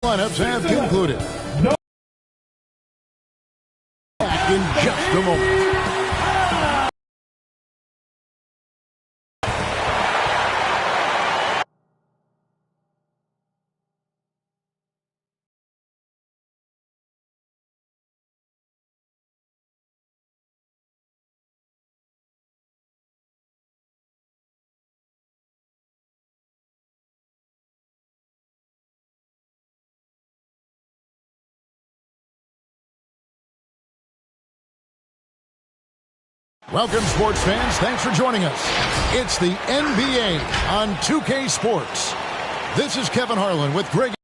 Lineups have concluded. Back in just a moment. Welcome, sports fans. Thanks for joining us. It's the NBA on 2K Sports. This is Kevin Harlan with Greg.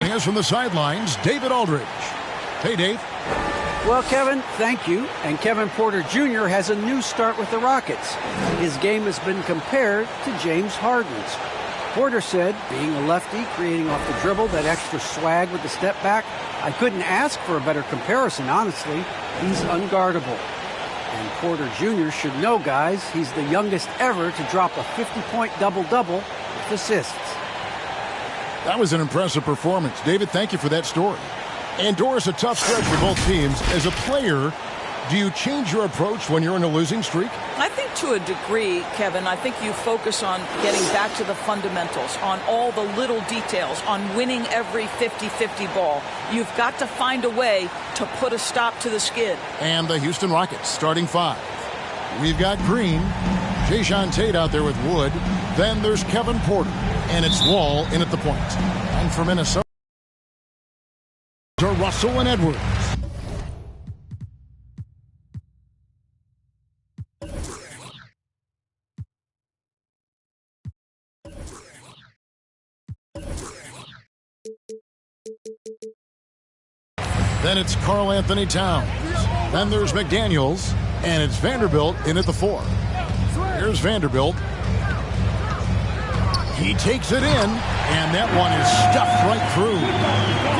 Us from the sidelines, David Aldridge. Hey, Dave. Well, Kevin, thank you. And Kevin Porter Jr. has a new start with the Rockets. His game has been compared to James Harden's. Porter said, being a lefty, creating off the dribble, that extra swag with the step back, I couldn't ask for a better comparison, honestly. He's unguardable. And Porter Jr. should know, guys, he's the youngest ever to drop a 50-point double-double with assists. That was an impressive performance. David, thank you for that story. And Doris, a tough stretch for both teams. As a player, do you change your approach when you're in a losing streak? I think to a degree, Kevin, I think you focus on getting back to the fundamentals, on all the little details, on winning every 50-50 ball. You've got to find a way to put a stop to the skid. And the Houston Rockets starting five. We've got Green, Jae'Sean Tate out there with Wood. Then there's Kevin Porter, and it's Wall in at the point. And for Minnesota, Russell and Edwards. Then it's Karl Anthony Towns. Then there's McDaniels, and it's Vanderbilt in at the four. Here's Vanderbilt. He takes it in, and that one is stuffed right through.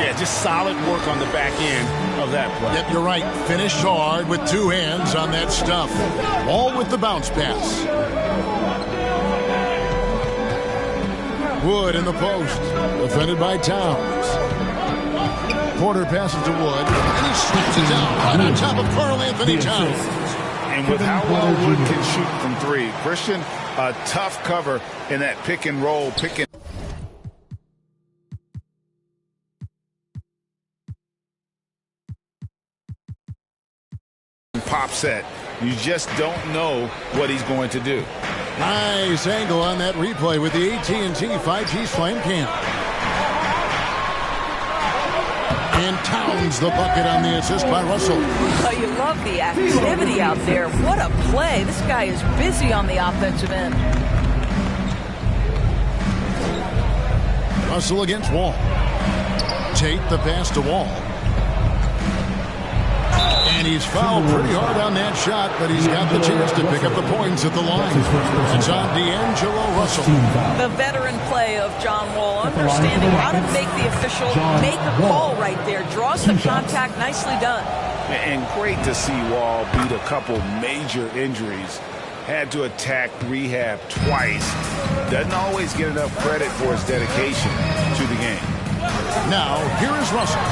Yeah, just solid work on the back end of that play. Yep, you're right. Finished hard with two hands on that stuff. All with the bounce pass. Wood in the post. Defended by Towns. Porter passes to Wood, and he slaps it down right on top of Karl Anthony Towns. And with how well Wood can shoot from three, Christian, a tough cover in that pick and roll, pop set. You just don't know what he's going to do. Nice angle on that replay with the AT&T 5G Slam Cam. And Towns the bucket on the assist by Russell. Oh, you love the activity out there. What a play. This guy is busy on the offensive end. Russell against Wall. Tate the pass to Wall. And he's fouled pretty hard on that shot, but he's got the chance to pick up the points at the line. It's on D'Angelo Russell. The veteran play of John Wall, understanding how to make the official make a call right there. Draws the contact, nicely done. And great to see Wall beat a couple major injuries. Had to attack rehab twice. Doesn't always get enough credit for his dedication to the game. Now, here is Russell.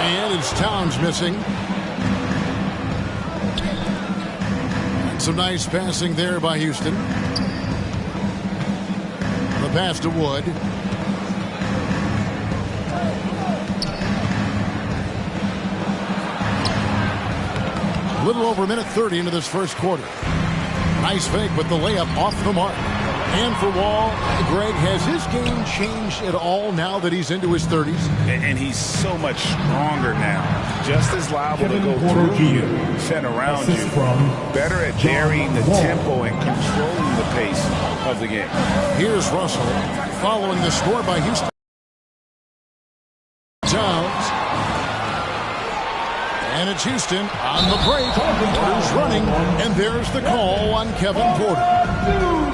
And it's Towns missing. And some nice passing there by Houston. The pass to Wood. A little over a minute 30 into this first quarter. Nice fake with the layup off the mark. And for Wall, Greg, has his game changed at all now that he's into his 30s? And he's so much stronger now. Just as liable to go through you, defend around you. Better at varying the tempo and controlling the pace of the game. Here's Russell following the score by Houston. Towns. And it's Houston on the break. Porter's running, and there's the call on Kevin Porter.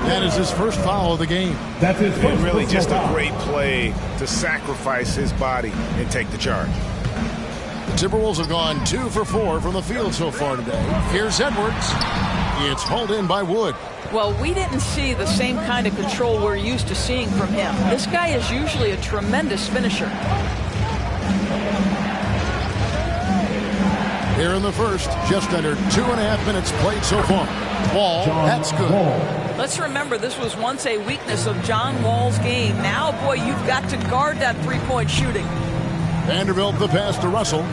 That is his first foul of the game. That's his first. Really just a great play to sacrifice his body and take the charge. The Timberwolves have gone 2 for 4 from the field so far today. Here's Edwards. It's hauled in by Wood. Well, we didn't see the same kind of control we're used to seeing from him. This guy is usually a tremendous finisher. Here in the first, just under 2.5 minutes played so far. Wall, that's good. Let's remember, this was once a weakness of John Wall's game. Now, boy, you've got to guard that three-point shooting. Vanderbilt the pass to Russell.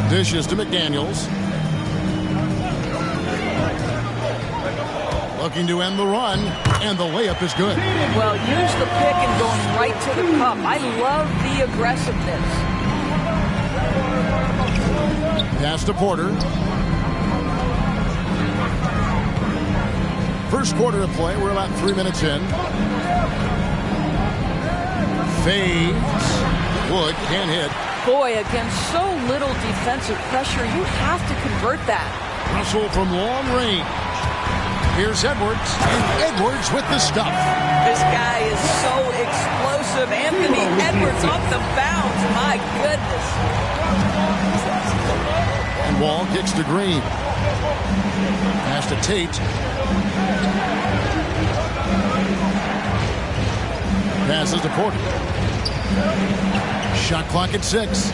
Dishes to McDaniels. Looking to end the run, and the layup is good. Well, use the pick and going right to the cup. I love the aggressiveness. Pass to Porter. First quarter of play. We're about 3 minutes in. Fades. Wood can't hit. Boy, against so little defensive pressure, you have to convert that. Russell from long range. Here's Edwards, and Edwards with the stuff. This guy is so explosive. Anthony Edwards off the bounce. My goodness. And Wall kicks to Green. Pass to Tate. Passes to Porter. Shot clock at 6.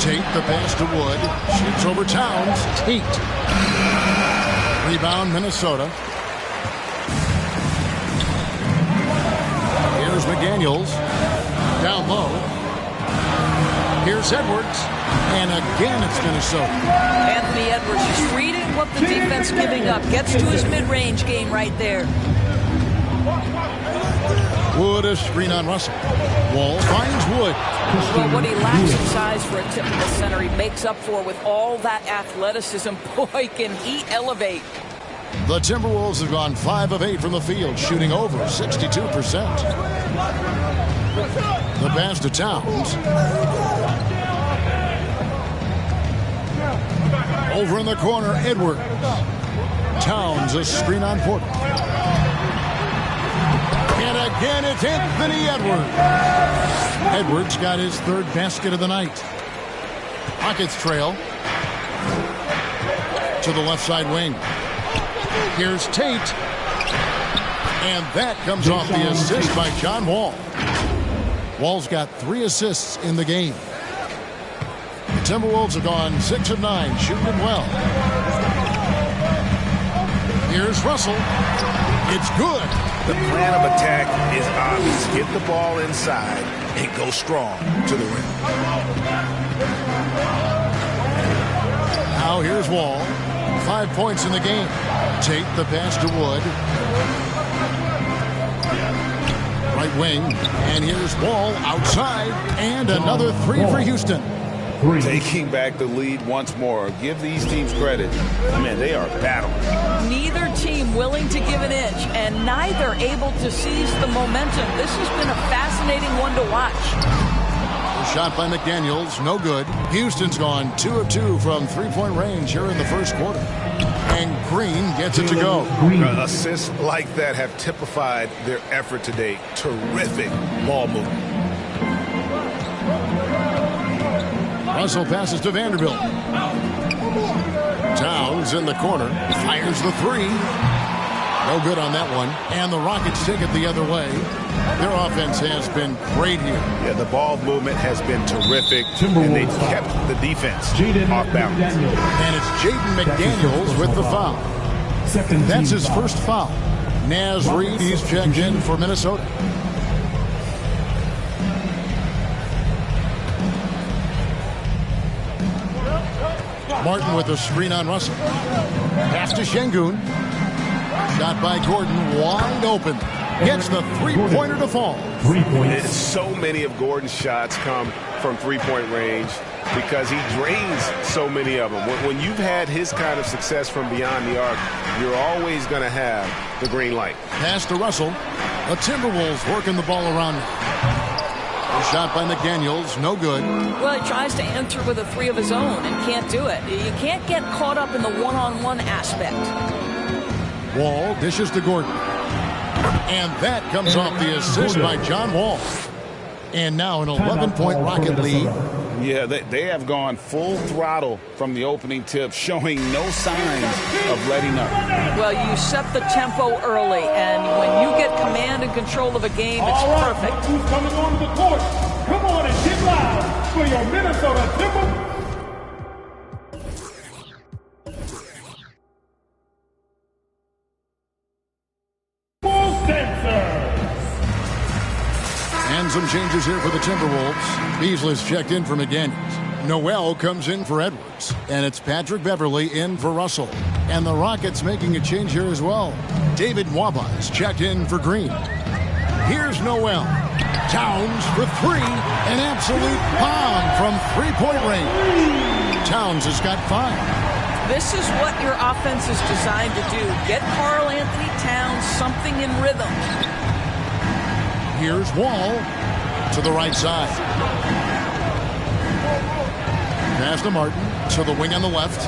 Tate the pass to Wood. Shoots over Towns. Tate. Rebound Minnesota. Here's McDaniels. Down low. Here's Edwards. And again it's Minnesota. Anthony Edwards just reading what the defense giving up. Gets to his mid-range game right there. Wood a screen on Russell. Wall finds Wood. Well, what he lacks in size for a typical center, he makes up for with all that athleticism. Boy, can he elevate. The Timberwolves have gone 5 of 8 from the field, shooting over 62%. The pass to Towns. Over in the corner, Edwards. Towns a screen on Porter. And again, it's Anthony Edwards. Edwards got his third basket of the night. Rockets trail to the left side wing. Here's Tate. And that comes off the assist by John Wall. Wall's got 3 assists in the game. The Timberwolves have gone 6 of 9, shooting it well. Here's Russell. It's good. The plan of attack is obvious. Get the ball inside and go strong to the rim. Now here's Wall. 5 points in the game. Tate the pass to Wood. Right wing. And here's Wall outside. And another 3 for Houston. Taking back the lead once more. Give these teams credit. Man, they are battling. Neither team willing to give an inch, and neither able to seize the momentum. This has been a fascinating one to watch. Shot by McDaniels, no good. Houston's gone 2 of 2 from three-point range here in the first quarter. And Green gets it to go. Assists like that have typified their effort today. Terrific ball movement. Russell passes to Vanderbilt. Towns in the corner. Fires the 3. No good on that one. And the Rockets take it the other way. Their offense has been great here. Yeah, the ball movement has been terrific. And they kept the defense off balance. And it's Jaden McDaniels with the foul. That's his first foul. Naz Reid, he's checked in for Minnesota. Martin with a screen on Russell. Pass to Şengün. Shot by Gordon, wide open. Gets the three-pointer to fall. So many of Gordon's shots come from three-point range because he drains so many of them. When you've had his kind of success from beyond the arc, you're always going to have the green light. Pass to Russell. The Timberwolves working the ball around. A shot by McDaniels, no good. Well, he tries to enter with a 3 of his own and can't do it. You can't get caught up in the one-on-one aspect. Wall dishes to Gordon. And that comes off the assist by John Wall. And now an 11-point Rocket lead. Yeah, they have gone full throttle from the opening tip, showing no signs of letting up. Well, you set the tempo early, and when you get command and control of a game, it's perfect. Who's coming onto the court? Come on and get loud for your Minnesota Timberwolves. And some changes here for the Timberwolves. Beasley's checked in for McDaniels. Noel comes in for Edwards. And it's Patrick Beverley in for Russell. And the Rockets making a change here as well. David Nwaba''s checked in for Green. Here's Noel. Towns for three. An absolute bomb from three-point range. Towns has got 5. This is what your offense is designed to do. Get Karl Anthony Towns something in rhythm. Here's Wall to the right side. Pass to Martin to the wing on the left.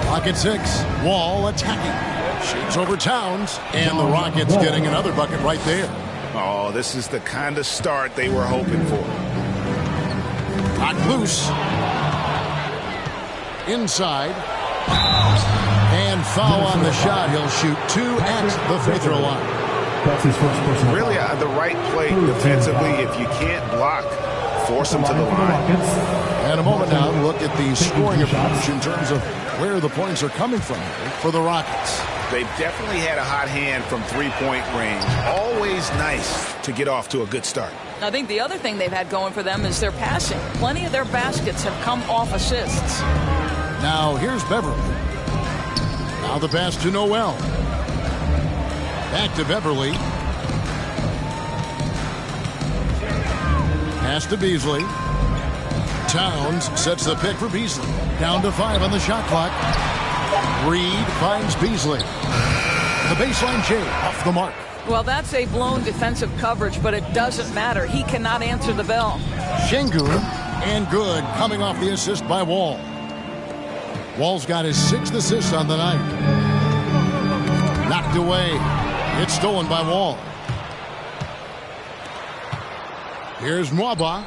Clock at 6. Wall attacking. Shoots over Towns. And the Rockets getting another bucket right there. Oh, this is the kind of start they were hoping for. Clock loose. Inside. And foul on the shot. He'll shoot 2 at the free throw line. That's his first personal. Really, the right play defensively. If you can't block, force them to the line. And a moment now to look at the scoring approach in terms of where the points are coming from for the Rockets. They've definitely had a hot hand from three-point range. Always nice to get off to a good start. I think the other thing they've had going for them is their passing. Plenty of their baskets have come off assists. Now here's Beverley. Now the pass to Noel. Back to Beverley. Pass to Beasley. Towns sets the pick for Beasley. Down to 5 on the shot clock. Reed finds Beasley. The baseline J off the mark. Well, that's a blown defensive coverage, but it doesn't matter. He cannot answer the bell. Şengün and good coming off the assist by Wall. Wall's got his 6th assist on the night. Knocked away. It's stolen by Wall. Here's Nwaba.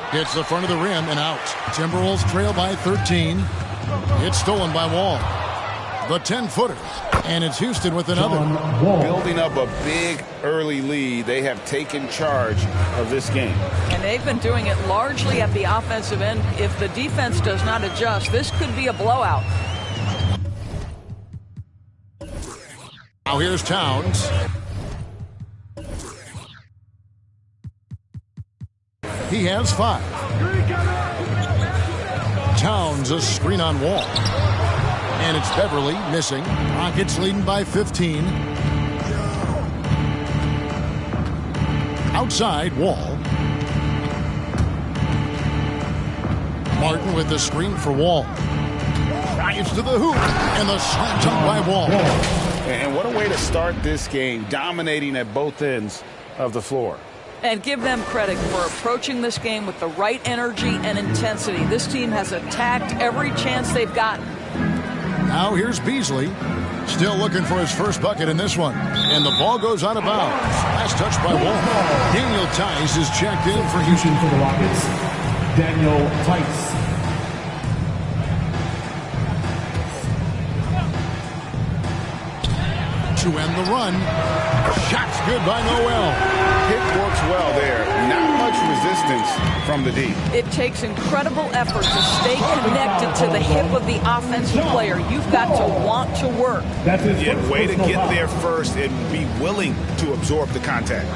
Hits the front of the rim and out. Timberwolves trail by 13. It's stolen by Wall. The 10-footer. And it's Houston with another. Building up a big early lead. They have taken charge of this game. And they've been doing it largely at the offensive end. If the defense does not adjust, this could be a blowout. Now here's Towns. He has 5. Towns a screen on Wall. And it's Beverley missing. Rockets leading by 15. Outside, Wall. Martin with the screen for Wall. Drives to the hoop. And the slam dunk by Wall. And what a way to start this game, dominating at both ends of the floor. And give them credit for approaching this game with the right energy and intensity. This team has attacked every chance they've gotten. Now here's Beasley. Still looking for his first bucket in this one. And the ball goes out of bounds. Last touch by Wall. Daniel Tice is checked in for Houston. For the Rockets, Daniel Tice. To end the run. Shots good by Noel. Pick works well there. Not much resistance from the D. It takes incredible effort to stay connected to the hip of the offensive player. You've got to want to work. That's his Yeah, first way to personal get foul. there first and be willing to absorb the contact.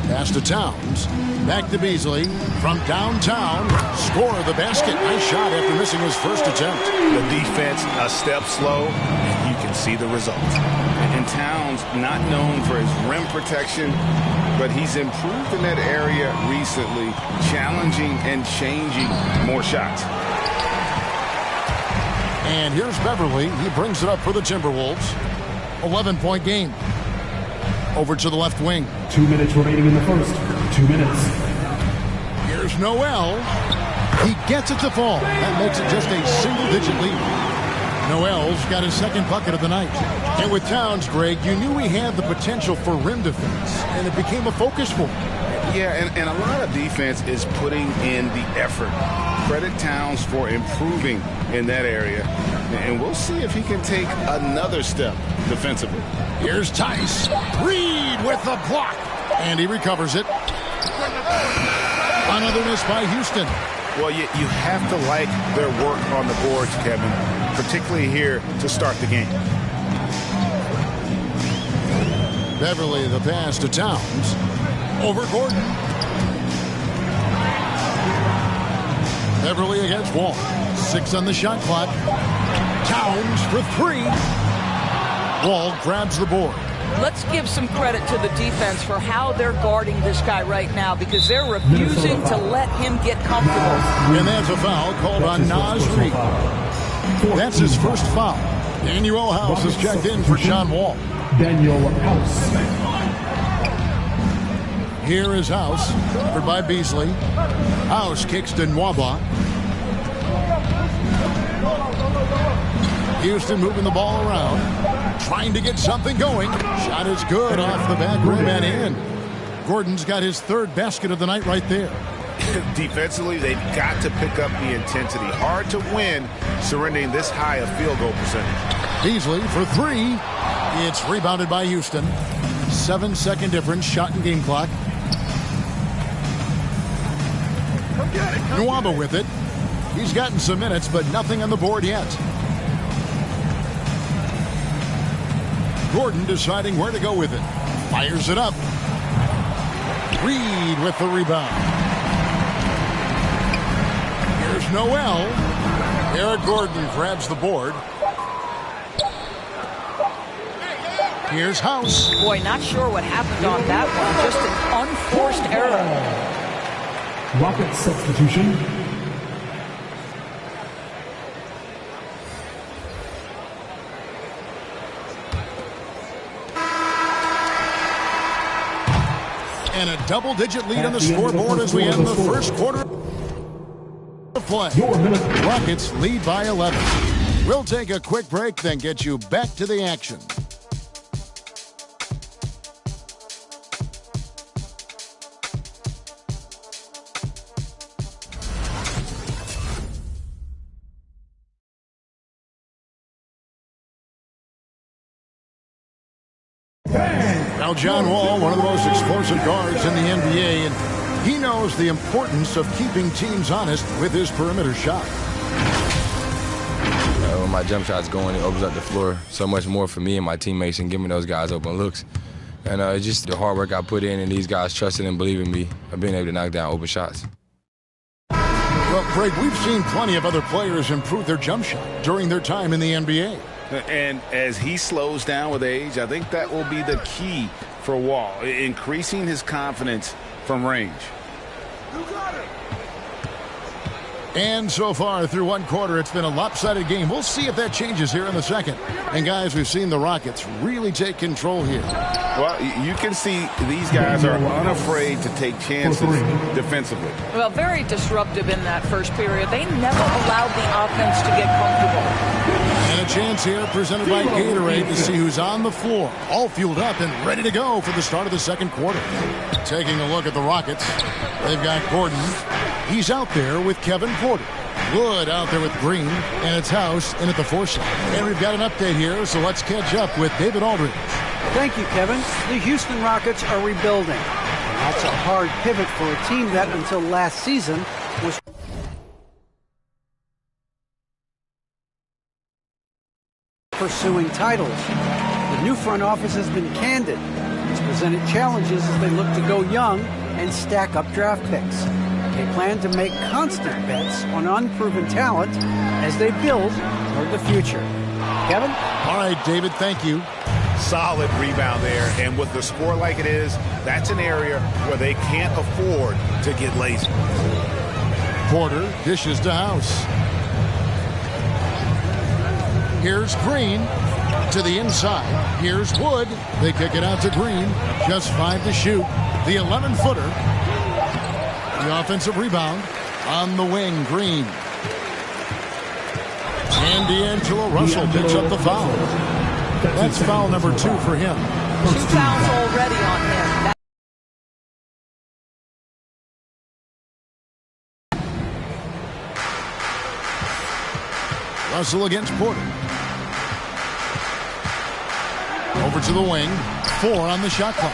Pass to Towns. Back to Beasley. From downtown. Score the basket. Nice shot after missing his first attempt. The defense a step slow, and you can see the result. And Towns not known for his rim protection, but he's improved in that area recently, challenging and changing more shots. And here's Beverley. He brings it up for the Timberwolves. 11-point game. Over to the left wing. 2 minutes remaining in the first. 2 minutes. Here's Noel. He gets it to fall. That makes it just a single-digit lead. Noel's got his second bucket of the night. And with Towns, Greg, you knew he had the potential for rim defense, and it became a focus for him. Yeah, and a lot of defense is putting in the effort. Credit Towns for improving in that area, and we'll see if he can take another step defensively. Here's Tice. Reed with the block, and he recovers it. Another miss by Houston. Well, you have to like their work on the boards, Kevin, particularly here to start the game. Beverly the pass to Towns. Over Gordon. Beverly against Wall. 6 on the shot clock. Towns for 3. Wall grabs the board. Let's give some credit to the defense for how they're guarding this guy right now, because they're refusing to let him get comfortable. And that's a foul called on Naz Reid. That's his first foul. Daniel House is checked in for John Wall. Daniel House. Here is House, covered by Beasley. House kicks to Nwaba. Houston moving the ball around, trying to get something going. Shot is good off the back rim and in. Gordon's got his third basket of the night right there. Defensively, they've got to pick up the intensity. Hard to win surrendering this high a field goal percentage. Beasley for 3. It's rebounded by Houston. 7-second difference, shot and game clock. Nwaba with it. He's gotten some minutes, but nothing on the board yet. Gordon deciding where to go with it. Fires it up. Reed with the rebound. Here's Noel. Eric Gordon grabs the board. Here's House. Boy, not sure what happened on that one. Just an unforced error. Rocket substitution. And a double-digit lead on the scoreboard as we end the first quarter of play. Rockets lead by 11. We'll take a quick break, then get you back to the action. Now John Wall, one of the most explosive guards in the NBA, and he knows the importance of keeping teams honest with his perimeter shot. When my jump shot's going, it opens up the floor so much more for me and my teammates and giving those guys open looks. And it's just the hard work I put in and these guys trusting and believing me of being able to knock down open shots. Well, Craig, we've seen plenty of other players improve their jump shot during their time in the NBA. And as he slows down with age, I think that will be the key for Wall, increasing his confidence from range. And so far through one quarter, it's been a lopsided game. We'll see if that changes here in the second. And guys, we've seen the Rockets really take control here. Well, you can see these guys are unafraid to take chances defensively. Well, very disruptive in that first period. They never allowed the offense to get comfortable. And a chance here presented by Gatorade to see who's on the floor. All fueled up and ready to go for the start of the second quarter. Taking a look at the Rockets, they've got Gordon. He's out there with Kevin Porter. Wood out there with Green, and it's House in at the 4 slot. And we've got an update here, so let's catch up with David Aldridge. Thank you, Kevin. The Houston Rockets are rebuilding. And that's a hard pivot for a team that, until last season, was pursuing titles. The new front office has been candid. It's presented challenges as they look to go young and stack up draft picks. They plan to make constant bets on unproven talent as they build toward the future. Kevin? All right, David, thank you. Solid rebound there, and with the score like it is, that's an area where they can't afford to get lazy. Porter dishes to House. Here's Green to the inside. Here's Wood. They kick it out to Green. Just 5 to shoot. The 11-footer. The offensive rebound on the wing, Green. And D'Angelo Russell picks up the foul. That's foul number 2 for him. 2 fouls already on him. Russell against Porter. Over to the wing. 4 on the shot clock.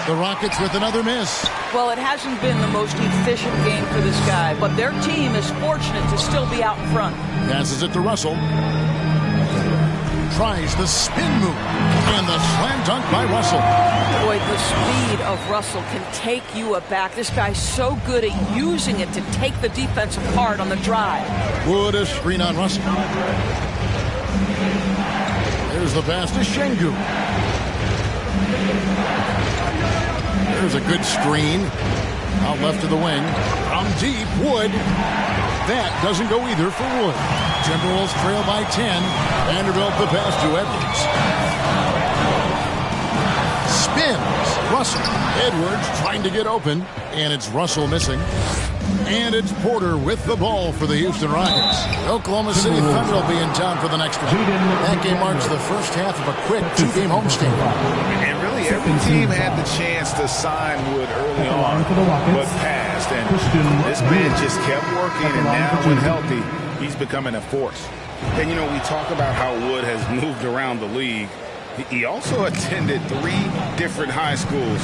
The Rockets with another miss. Well, it hasn't been the most efficient game for this guy, but their team is fortunate to still be out in front. Passes it to Russell. Tries the spin move. And the slam dunk by Russell. Boy, the speed of Russell can take you aback. This guy's so good at using it to take the defense apart on the drive. Wood a screen on Russell. There's the pass to Şengün. There's a good screen. Out left of the wing. From deep, Wood. That doesn't go either for Wood. Timberwolves trail by 10. Vanderbilt the pass to Edwards. Spins. Russell. Edwards trying to get open. And it's Russell missing. And it's Porter with the ball for the Houston Rockets. Oklahoma City Thunder will be in town for the next one. That game marks the first half of a quick 2-game homestand. And really, every team had the chance to sign Wood early on, but passed. And this man just kept working, and now when healthy, he's becoming a force. And, you know, we talk about how Wood has moved around the league. He also attended 3 different high schools.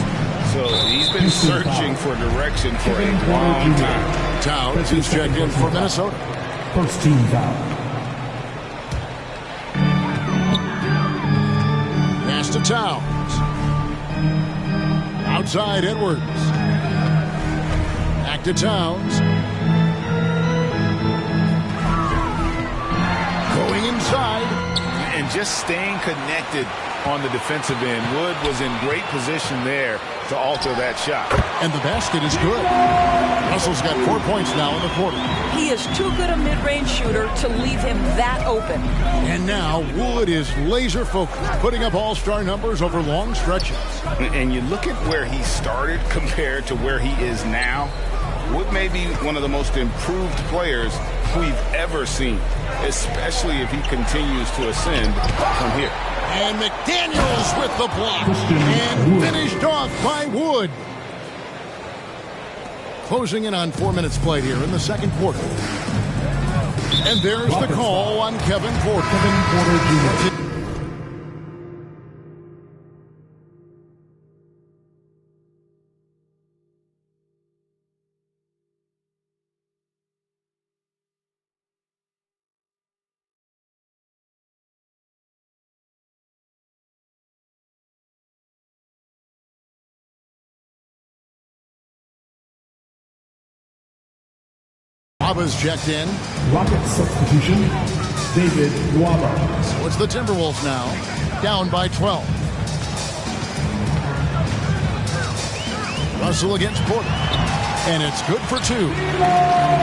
So he's been searching for direction for a long time. Towns is checked in for Minnesota. First team foul. Pass to Towns. Outside Edwards. Back to Towns. Going inside. And just staying connected on the defensive end. Wood was in great position there to alter that shot. And the basket is good. Russell's got 4 points now in the quarter. He is too good a mid-range shooter to leave him that open. And now Wood is laser focused, putting up all-star numbers over long stretches. And you look at where he started compared to where he is now. Wood may be one of the most improved players we've ever seen, especially if he continues to ascend from here. And McDaniels with the block. And finished off by Wood. Closing in on 4 minutes played here in the second quarter. And there's the call on Kevin Porter. Kevin Porter Jr. Waba's checked in. Rocket substitution, David Waba. So it's the Timberwolves now, down by 12. Russell against Porter. And it's good for 2.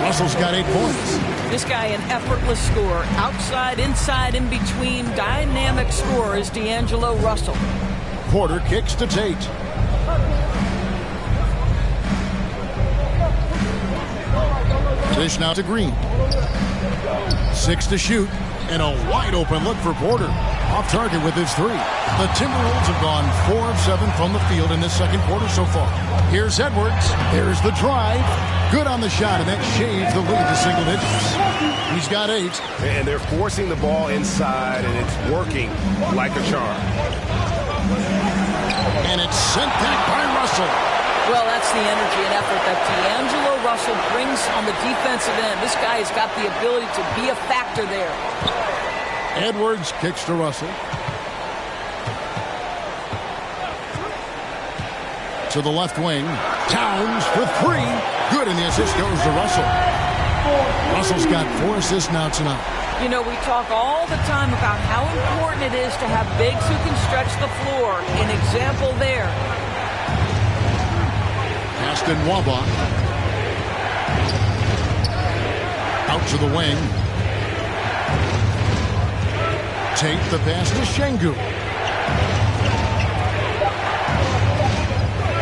Russell's got 8 points. This guy an effortless scorer. Outside, inside, in between. Dynamic scorer is D'Angelo Russell. Porter kicks to Tate. Dish now to Green. 6 to shoot. And a wide open look for Porter. Off target with his 3. The Timberwolves have gone 4 of 7 from the field in this second quarter so far. Here's Edwards. There's the drive. Good on the shot, and that shaves the lead to single digits. He's got 8. And they're forcing the ball inside, and it's working like a charm. And it's sent back by Russell. Well, that's the energy and effort that D'Angelo Russell brings on the defensive end. This guy has got the ability to be a factor there. Edwards kicks to Russell. To the left wing. Towns for 3. Good, and the assist goes to Russell. Russell's got 4 assists now tonight. You know, we talk all the time about how important it is to have bigs who can stretch the floor. An example there. Aston Waba. Out to the wing. Tate the pass to Şengün.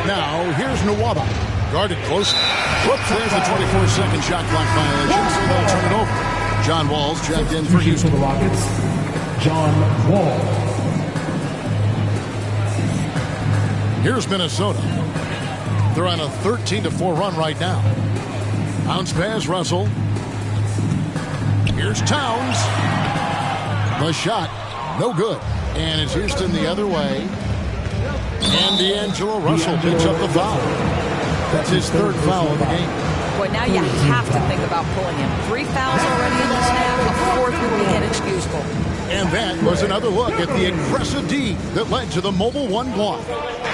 Now here's Nwaba. Guarded closely. Whoops, there's a 24-second shot clock violation, so they'll turn it over. John Wall's checked in for Houston. For the Rockets, John Wall. Here's Minnesota. They're on a 13-4 run right now. Bounce pass, Russell. Here's Towns. The shot, no good. And it's Houston the other way. And D'Angelo Russell picks up the foul. That's his third foul of the game. Boy, now you have to think about pulling him. 3 fouls already in this half. A fourth would be inexcusable. And that was another look at the aggressive D that led to the Mobile One block.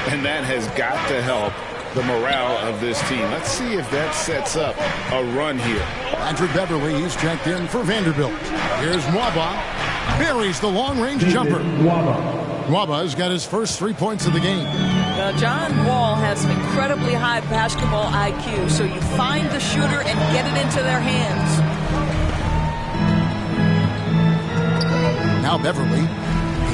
And that has got to help the morale of this team. Let's see if that sets up a run here. Patrick Beverly, he's checked in for Vanderbilt. Here's Nwaba. Buries the long-range jumper. Nwaba's got his first 3 points of the game. Now, John Wall has an incredibly high basketball IQ, so you find the shooter and get it into their hands. Now Beverly,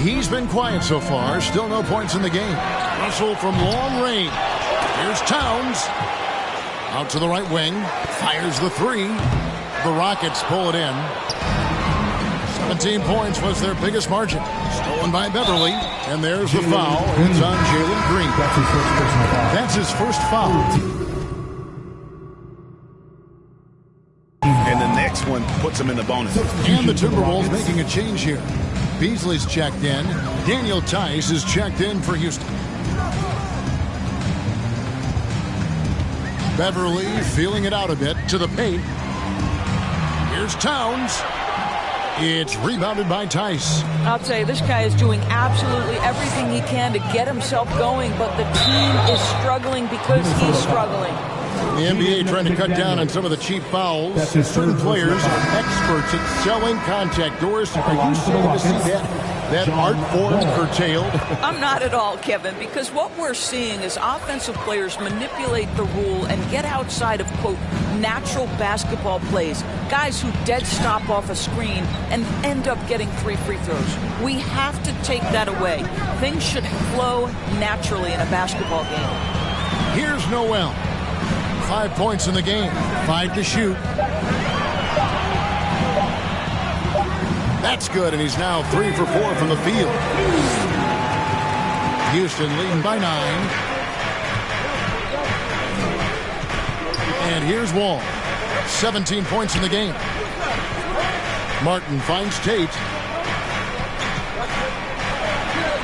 he's been quiet so far. Still no points in the game. Russell from long range. Here's Towns. Out to the right wing. Fires the 3. The Rockets pull it in. 17 points was their biggest margin. Stolen by Beverly. And there's the foul. It's on Jalen Green. That's his first foul. And the next one puts him in the bonus. And the Timberwolves making a change here. Beasley's checked in. Daniel Tice is checked in for Houston. Beverly feeling it out a bit to the paint. Here's Towns. It's rebounded by Tice. I'll tell you, this guy is doing absolutely everything he can to get himself going, but the team is struggling because he's struggling. The NBA trying to cut down on some of the cheap fouls. Certain players are experts at selling contact. Doris, are you starting to see that art form curtailed? I'm not at all, Kevin, because what we're seeing is offensive players manipulate the rule and get outside of, quote, natural basketball plays. Guys who dead stop off a screen and end up getting 3 free throws. We have to take that away. Things should flow naturally in a basketball game. Here's Noel. 5 points in the game. 5 to shoot. That's good, and he's now 3 for 4 from the field. Houston leading by 9. And here's Wall. 17 points in the game. Martin finds Tate.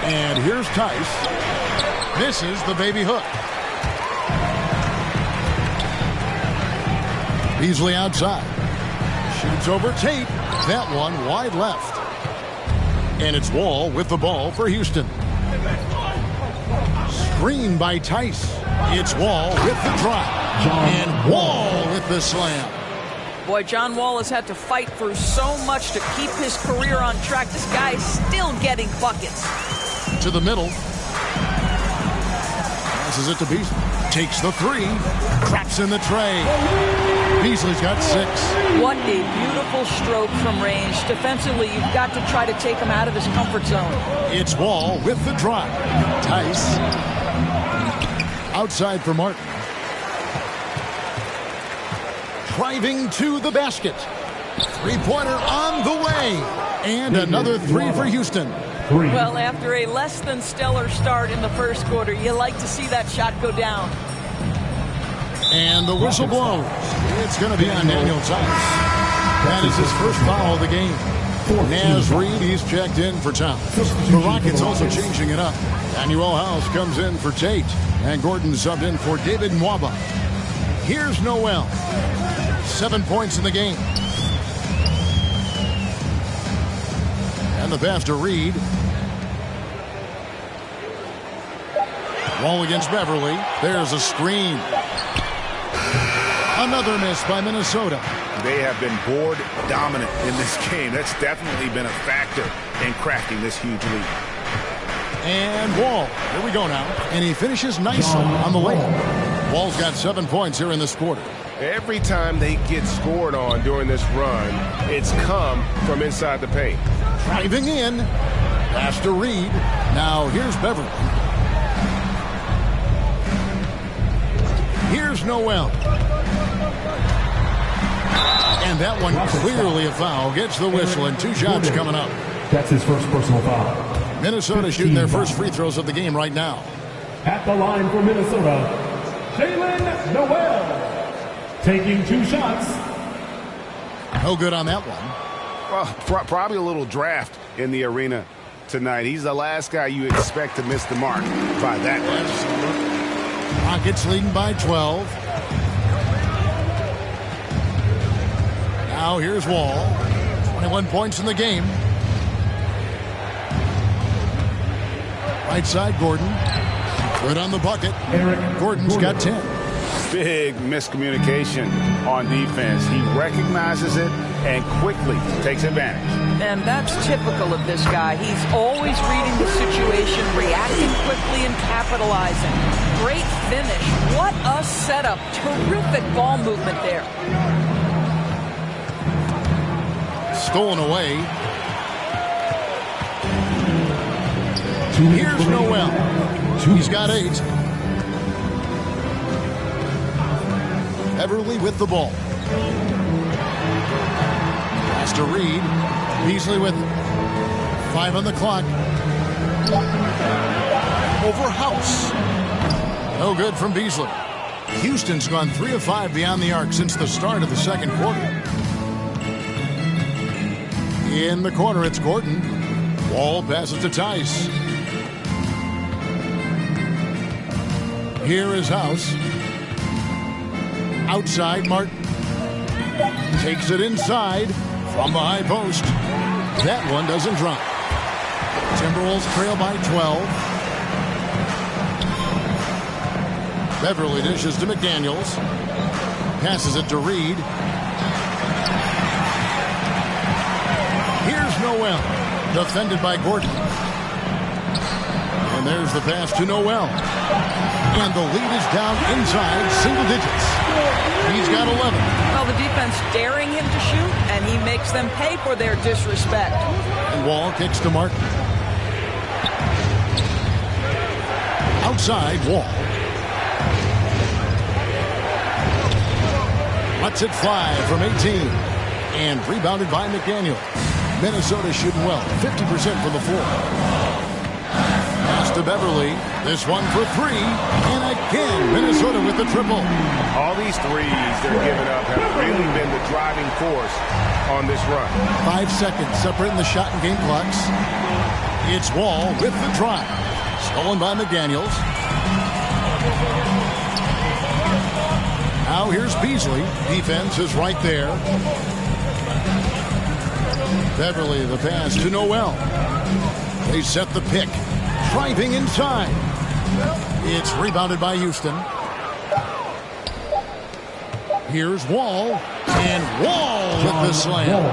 And here's Tice. Misses the baby hook. Beasley outside. Shoots over Tate. That one wide left. And it's Wall with the ball for Houston. Screen by Tice. It's Wall with the drop. And Wall with the slam. Boy, John Wall has had to fight through so much to keep his career on track. This guy is still getting buckets. To the middle. Passes it to Beasley. Takes the 3. Traps in the tray. Beasley's got 6. What a beautiful stroke from range. Defensively, you've got to try to take him out of his comfort zone. It's Wall with the drive. Tice. Outside for Martin. Driving to the basket. 3-pointer on the way. And another 3 for Houston. Well, after a less than stellar start in the first quarter, you like to see that shot go down. And the whistle blows. It's going to be on Daniel Tice. That is his first foul of the game. Naz Reid, he's checked in for Towns. The Rockets also changing it up. Daniel House comes in for Tate. And Gordon subbed in for David Nwaba. Here's Noel. 7 points in the game. And the pass to Reid. Wall against Beverly. There's a screen. Another miss by Minnesota. They have been board dominant in this game. That's definitely been a factor in cracking this huge lead. And Wall, here we go now. And he finishes nicely on the layup. Wall's got 7 points here in this quarter. Every time they get scored on during this run, it's come from inside the paint. Driving in. Pass to Reid. Now here's Beverly. Here's Noel. And that one clearly a foul. Gets the whistle, and 2 shots coming up. That's his first personal foul. Minnesota shooting their first free throws of the game right now. At the line for Minnesota, Jalen Noel. Taking 2 shots. No good on that one. Well, probably a little draft in the arena tonight. He's the last guy you expect to miss the mark by that much. Rockets leading by 12. Now here's Wall. 21 points in the game. Right side, Gordon. Good on the bucket. Gordon's got 10. Big miscommunication on defense. He recognizes it and quickly takes advantage. And that's typical of this guy. He's always reading the situation, reacting quickly and capitalizing. Great finish. What a setup. Terrific ball movement there. Stolen away. Here's Noel. He's got 8. Beverly with the ball. Pass to Reed. Beasley with 5 on the clock. Over House. No good from Beasley. Houston's gone 3 of 5 beyond the arc since the start of the second quarter. In the corner, it's Gordon. Wall passes to Tice. Here is House. Outside, Martin. Takes it inside from the high post. That one doesn't drop. Timberwolves trail by 12. Beverly dishes to McDaniels. Passes it to Reed. Here's Noel. Defended by Gordon. And there's the pass to Noel. And the lead is down inside single digits. He's got 11. Well, the defense daring him to shoot, and he makes them pay for their disrespect. And Wall kicks to Martin. Outside, Wall. Lets it fly from 18. And rebounded by McDaniel. Minnesota shooting well, 50% from the floor. Pass to Beverly. This one for 3. And again, Minnesota with the triple. All these threes they're giving up have really been the driving force on this run. 5 seconds separating the shot and game clocks. It's Wall with the drive. Stolen by McDaniels. Now here's Beasley. Defense is right there. Beverly, the pass to Noel. They set the pick. Driving inside. It's rebounded by Houston. Here's Wall. And Wall with the slam.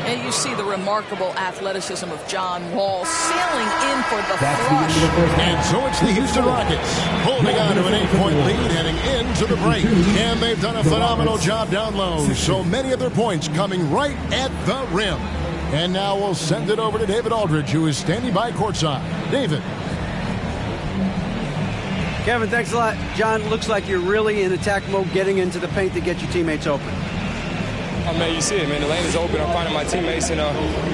And you see the remarkable athleticism of John Wall sailing in for the flush. And so it's the Houston Rockets holding on to an 8-point lead heading into the break. And they've done a phenomenal job down low. So many of their points coming right at the rim. And now we'll send it over to David Aldridge, who is standing by courtside. David. Kevin, thanks a lot. John, looks like you're really in attack mode, getting into the paint to get your teammates open. Oh, man, you see it, man. The lane is open. I'm finding my teammates, and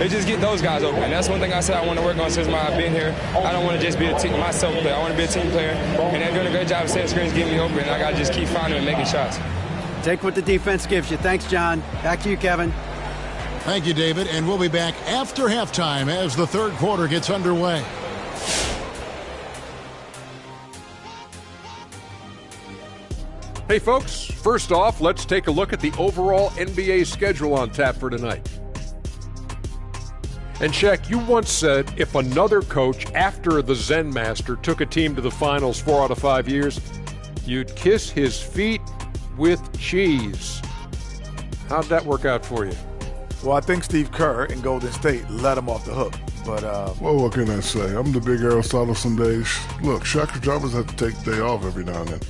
they just get those guys open. And that's one thing I said I want to work on since I've been here. I don't want to just be a team, myself player. I want to be a team player. And they're doing a great job of setting screens, getting me open. And I got to just keep finding and making shots. Take what the defense gives you. Thanks, John. Back to you, Kevin. Thank you, David. And we'll be back after halftime as the third quarter gets underway. Hey folks, first off, let's take a look at the overall NBA schedule on tap for tonight. And Shaq, you once said if another coach after the Zen Master took a team to the finals 4 out of 5 years, you'd kiss his feet with cheese. How'd that work out for you? Well, I think Steve Kerr in Golden State let him off the hook. But well, what can I say? I'm the big Aristotle some days. Look, Shaka Jarvis have to take the day off every now and then.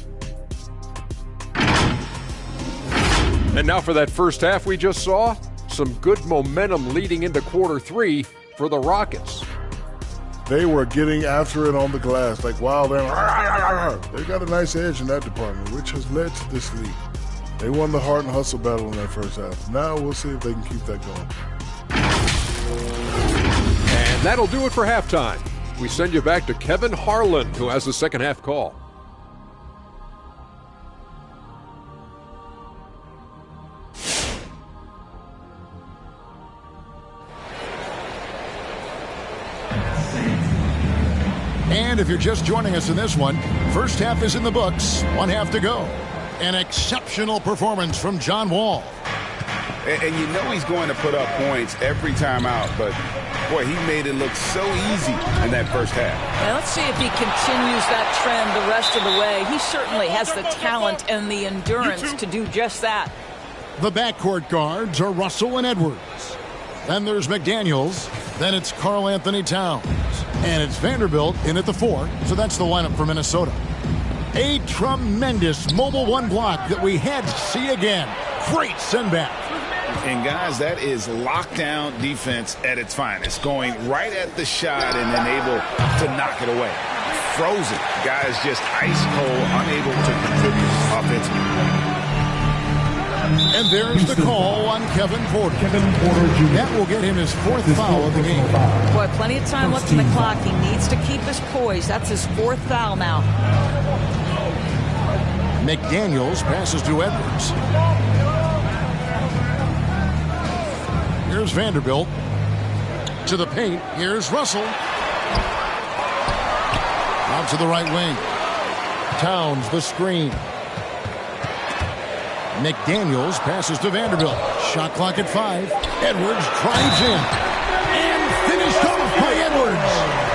And now for that first half we just saw, some good momentum leading into quarter 3 for the Rockets. They were getting after it on the glass like wild animals. They got a nice edge in that department, which has led to this lead. They won the heart and hustle battle in that first half. Now we'll see if they can keep that going. And that'll do it for halftime. We send you back to Kevin Harlan, who has the second half call. And if you're just joining us in this one, first half is in the books, one half to go. An exceptional performance from John Wall. And you know he's going to put up points every time out, but boy, he made it look so easy in that first half. Now let's see if he continues that trend the rest of the way. He certainly has the talent and the endurance to do just that. The backcourt guards are Russell and Edwards. Then there's McDaniels. Then it's Karl Anthony Towns. And it's Vanderbilt in at the 4. So that's the lineup for Minnesota. A tremendous mobile one block that we had to see again. Great send back. And guys, that is lockdown defense at its finest. Going right at the shot and then able to knock it away. Frozen. Guys just ice cold, unable to contribute offensively. And there's the call on Kevin Porter. That will get him his 4th foul of the game. Boy, plenty of time left in the clock. He needs to keep his poise. That's his 4th foul now. McDaniels passes to Edwards. Here's Vanderbilt. To the paint. Here's Russell. Out to the right wing. Towns the screen. McDaniels passes to Vanderbilt. Shot clock at 5. Edwards drives in. And finished off by Edwards.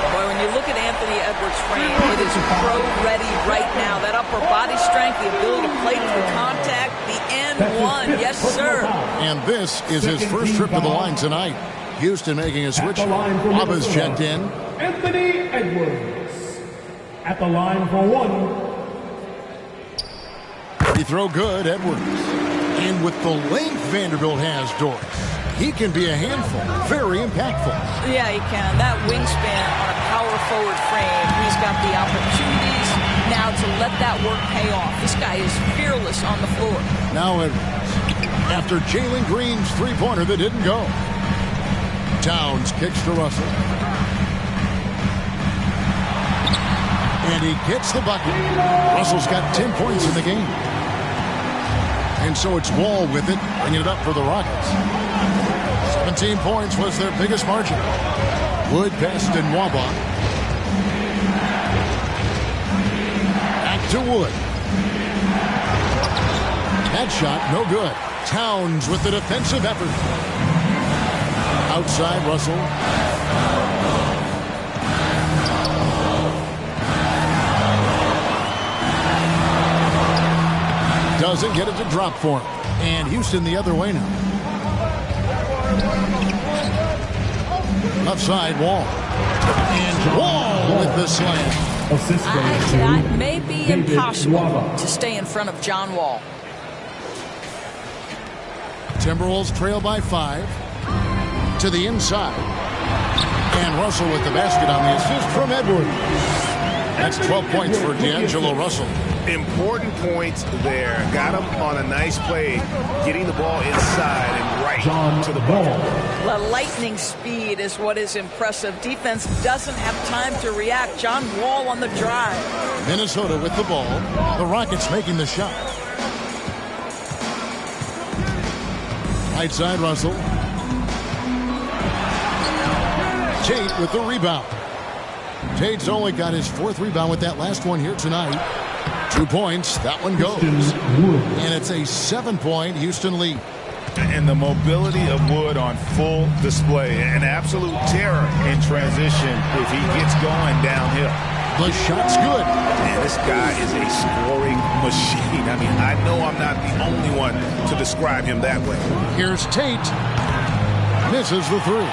Boy, when you look at Anthony Edwards' frame, it is pro-ready right now. That upper body strength, the ability to play through contact, the end one. Yes, sir. And this is his first trip to the line tonight. Houston making a switch. Abba's checked in. Anthony Edwards at the line for 1. He throw good, Edwards. And with the length Vanderbilt has, Doris, he can be a handful. Very impactful. Yeah, he can. That wingspan on a power forward frame. He's got the opportunities now to let that work pay off. This guy is fearless on the floor. Now Edwards. After Jalen Green's three-pointer that didn't go. Towns kicks to Russell. And he gets the bucket. Russell's got 10 points in the game. And so it's Wall with it, bringing it up for the Rockets. 17 points was their biggest margin. Wood passed to Nwaba. Back to Wood. That shot, no good. Towns with the defensive effort. Outside, Russell. Doesn't get it to drop for him. And Houston the other way now. Left side, Wall. And Wall with the slam. That may be impossible to stay in front of John Wall. Timberwolves trail by 5. To the inside. And Russell with the basket on the assist from Edwards. That's 12 points for D'Angelo Russell. Important points there. Got him on a nice play, getting the ball inside and right to the ball. The lightning speed is what is impressive. Defense doesn't have time to react. John Wall on the drive. Minnesota with the ball. The Rockets making the shot. Right side, Russell. Tate with the rebound. Tate's only got his 4th rebound with that last one here tonight. 2 points. That one goes. And it's a 7-point Houston lead. And the mobility of Wood on full display. An absolute terror in transition if he gets going downhill. The shot's good. Man, this guy is a scoring machine. I mean, I know I'm not the only one to describe him that way. Here's Tate. Misses the 3.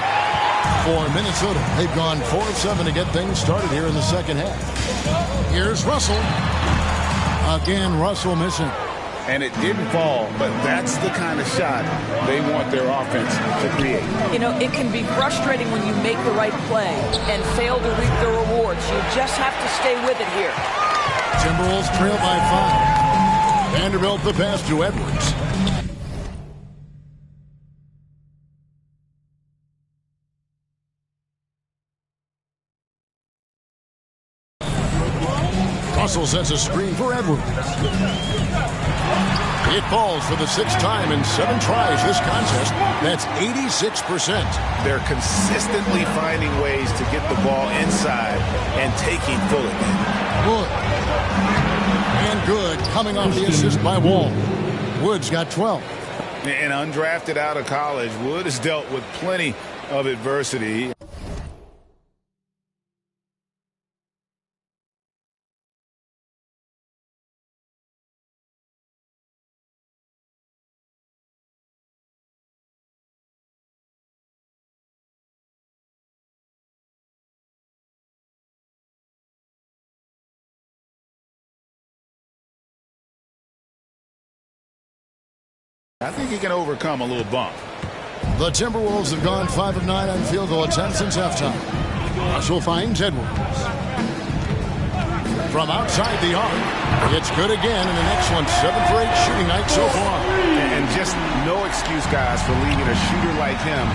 For Minnesota, they've gone 4 of 7 to get things started here in the second half. Here's Russell. Again, Russell missing. And it didn't fall, but that's the kind of shot they want their offense to create. You know, it can be frustrating when you make the right play and fail to reap the rewards. You just have to stay with it here. Timberwolves trail by 5. Vanderbilt the pass to Edwards. Russell sets a screen for Edwards. It falls for the 6th time in 7 tries this contest. That's 86%. They're consistently finding ways to get the ball inside and taking full advantage. Wood. And good coming off the assist by Wall. Wood's got 12. And undrafted out of college, Wood has dealt with plenty of adversity. I think he can overcome a little bump. The Timberwolves have gone 5 of 9 on field goal attempts since halftime. Russell finds Edwards. From outside the arc, it's good again, and an excellent 7 for 8 shooting night so far. And just no excuse, guys, for leaving a shooter like him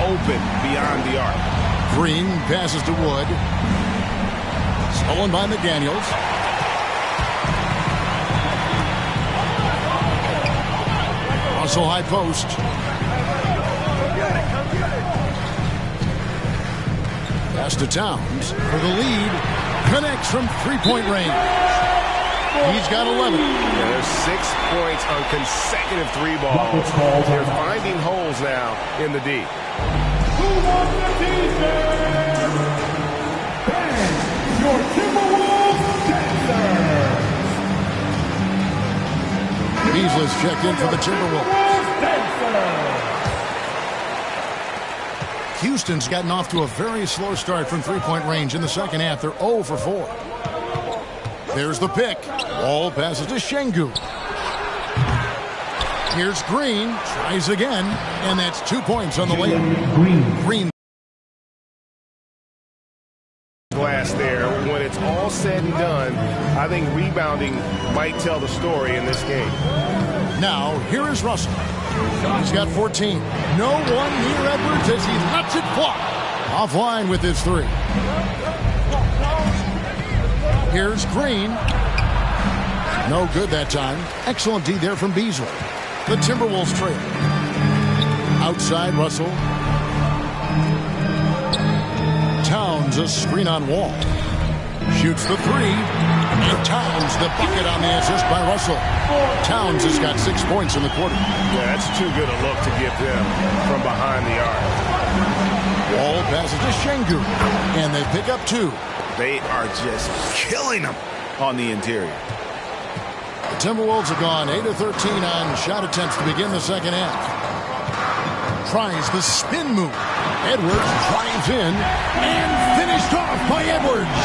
open beyond the arc. Green passes to Wood. Stolen by McDaniels. Russell high post. Pass to Towns for the lead. Connects from 3-point range. He's got 11. Yeah, there's 6 points on consecutive 3 balls. They're finding holes now in the D. Who won the defense? Ben, your Timberwolves dancer. Beasley's checked in for the Timberwolves. Houston's gotten off to a very slow start from 3-point range in the second half. They're 0 for 4. There's the pick. Ball passes to Şengün. Here's Green. Tries again. And that's 2 points on the layup. Green. Glass there. When it's all said and done, I think rebounding might tell the story in this game. Now, here is Russell. He's got 14. No one near Edwards as he lets it fly. Offline with his 3. Here's Green. No good that time. Excellent D there from Beasley. The Timberwolves trail. Outside Russell. Towns a screen on Wall. Shoots the 3. And Towns the bucket on the assist by Russell. Towns has got 6 points in the quarter. Yeah, that's too good a look to give them from behind the arc. Wall passes to Şengün. And they pick up 2. They are just killing them on the interior. The Timberwolves have gone 8 of 13 on shot attempts to begin the second half. Tries the spin move. Edwards drives in and finished off by Edwards.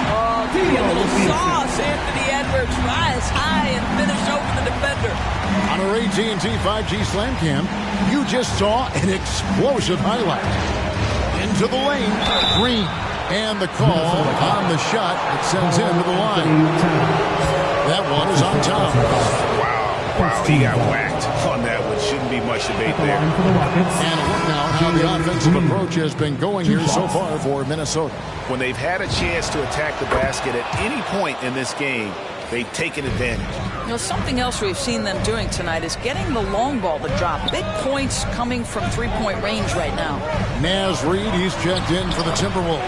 Oh, give me a little sauce. Anthony Edwards rise high and finish over the defender. On our AT&T 5G Slam Cam, you just saw an explosive highlight. Into the lane, Green. And the call on the shot that sends him to the line. That one is on top. Wow, he got whacked on that one. Shouldn't be much debate there. And look now how the offensive approach has been going here so far for Minnesota. When they've had a chance to attack the basket at any point in this game, they've taken advantage. You know, something else we've seen them doing tonight is getting the long ball to drop. Big points coming from 3-point range right now. Naz Reid, he's checked in for the Timberwolves.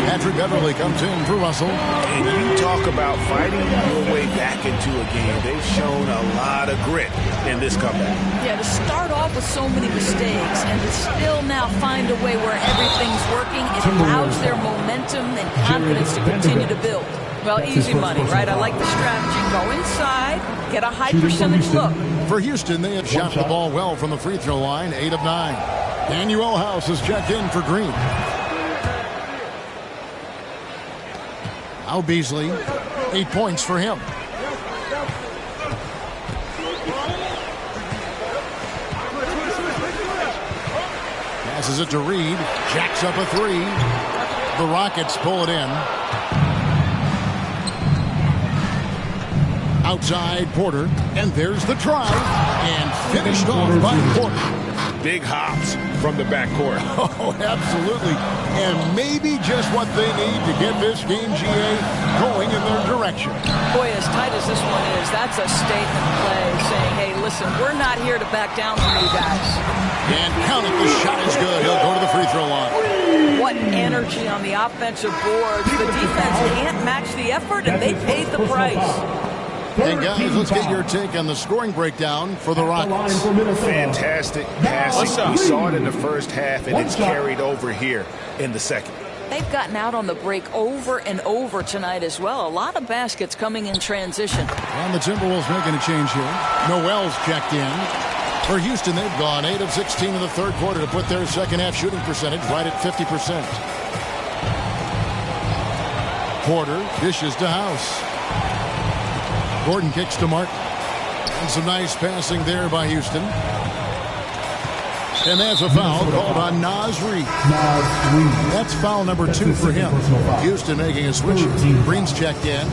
Patrick Beverley comes in for Russell. And you talk about fighting your way back into a game. They've shown a lot of grit in this comeback. Yeah, to start off with so many mistakes and to still now find a way where everything's working, it allows their momentum and confidence to continue to build. Well, easy money, right? I like the strategy. Go inside, get a high percentage look. For Houston, they have shot the ball well from the free throw line, 8 of 9. Daniel House has checked in for Green. Now Beasley, 8 points for him. Passes it to Reed, jacks up a 3. The Rockets pull it in. Outside Porter, and there's the drive, and finished off by Porter. Big hops from the backcourt. Oh, absolutely. And maybe just what they need to get this game, GA, going in their direction. Boy, as tight as this one is, that's a statement play saying, hey, listen, we're not here to back down from you guys. And count it, the shot is good. He'll go to the free throw line. What energy on the offensive boards. The defense can't match the effort, and they paid the price. And guys, let's get your take on the scoring breakdown for the Rockets. Fantastic passing. We saw it in the first half, and it's carried over here in the second. They've gotten out on the break over and over tonight as well. A lot of baskets coming in transition. And the Timberwolves making a change here. Noel's checked in. For Houston, they've gone 8 of 16 in the third quarter to put their second half shooting percentage right at 50%. Porter dishes to House. Gordon kicks to Martin. And some nice passing there by Houston. And that's a foul called on Naz Reid. That's foul number 2 for him. Houston making a switch. Green's checked in.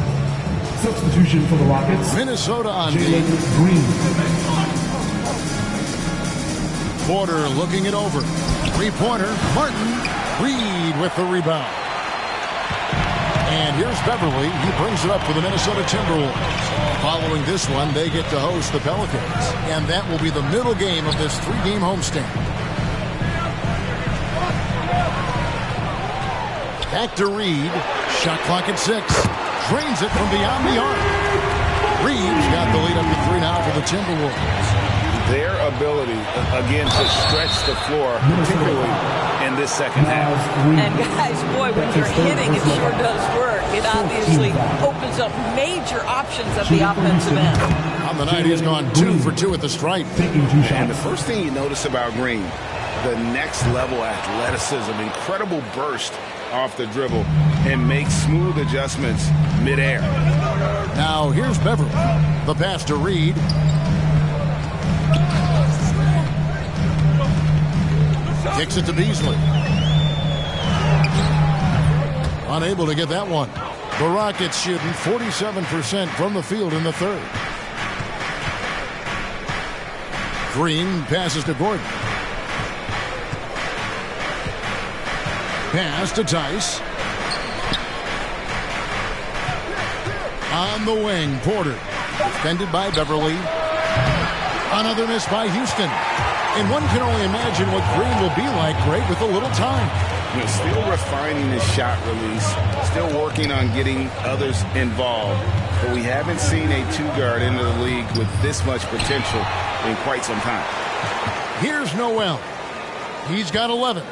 Substitution for the Rockets. Minnesota on Jalen D. Green. Porter looking it over. Three-pointer. Martin. Reid with the rebound. And here's Beverly. He brings it up for the Minnesota Timberwolves. Following this one, they get to host the Pelicans. And that will be the middle game of this 3-game homestand. Back to Reid. Shot clock at 6. Drains it from beyond the arc. Reid's got the lead up to 3 now for the Timberwolves. Their ability, again, to stretch the floor, particularly in this second half. And guys, boy, when you're hitting, it sure does work. It obviously opens up major options at the offensive end. On the night, he's gone 2 for 2 at the stripe. And the first thing you notice about Green, the next level athleticism, incredible burst off the dribble, and makes smooth adjustments midair. Now here's Beverly. The pass to Reid. Kicks it to Beasley. Unable to get that one. The Rockets shooting 47% from the field in the third. Green passes to Gordon. Pass to Tice. On the wing, Porter. Defended by Beverly. Another miss by Houston. And one can only imagine what Green will be like, great with a little time. Still refining his shot release, still working on getting others involved. But we haven't seen a two-guard into the league with this much potential in quite some time. Here's Noel. He's got 11.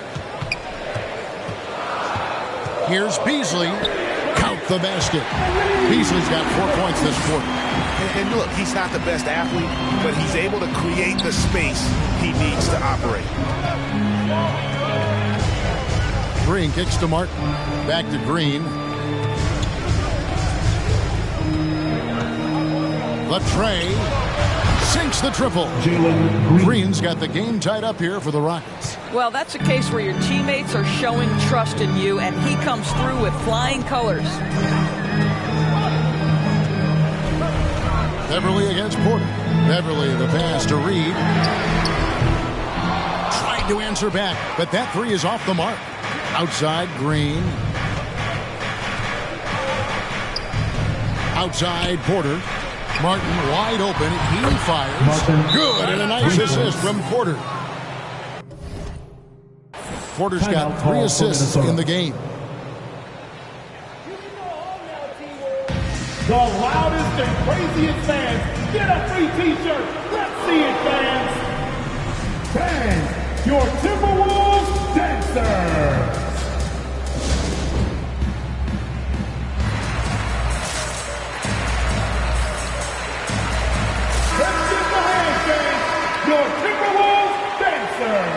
Here's Beasley. Count the basket. Beasley's got 4 points this quarter. And look, he's not the best athlete, but he's able to create the space he needs to operate. Green kicks to Martin. Back to Green. Latrey sinks the triple. Green's got the game tied up here for the Rockets. Well, that's a case where your teammates are showing trust in you, and he comes through with flying colors. Beverly against Porter. Beverly, the pass to Reid. Tried to answer back, but that three is off the mark. Outside, Green. Outside, Porter. Martin wide open. He fires. Good, and a nice assist from Porter. Porter's got 3 assists in the game. The loudest and craziest fans get a free t-shirt. Let's see it, fans. Fans, your Timberwolves dancers. Let's get the hands, fans. Your Timberwolves dancers.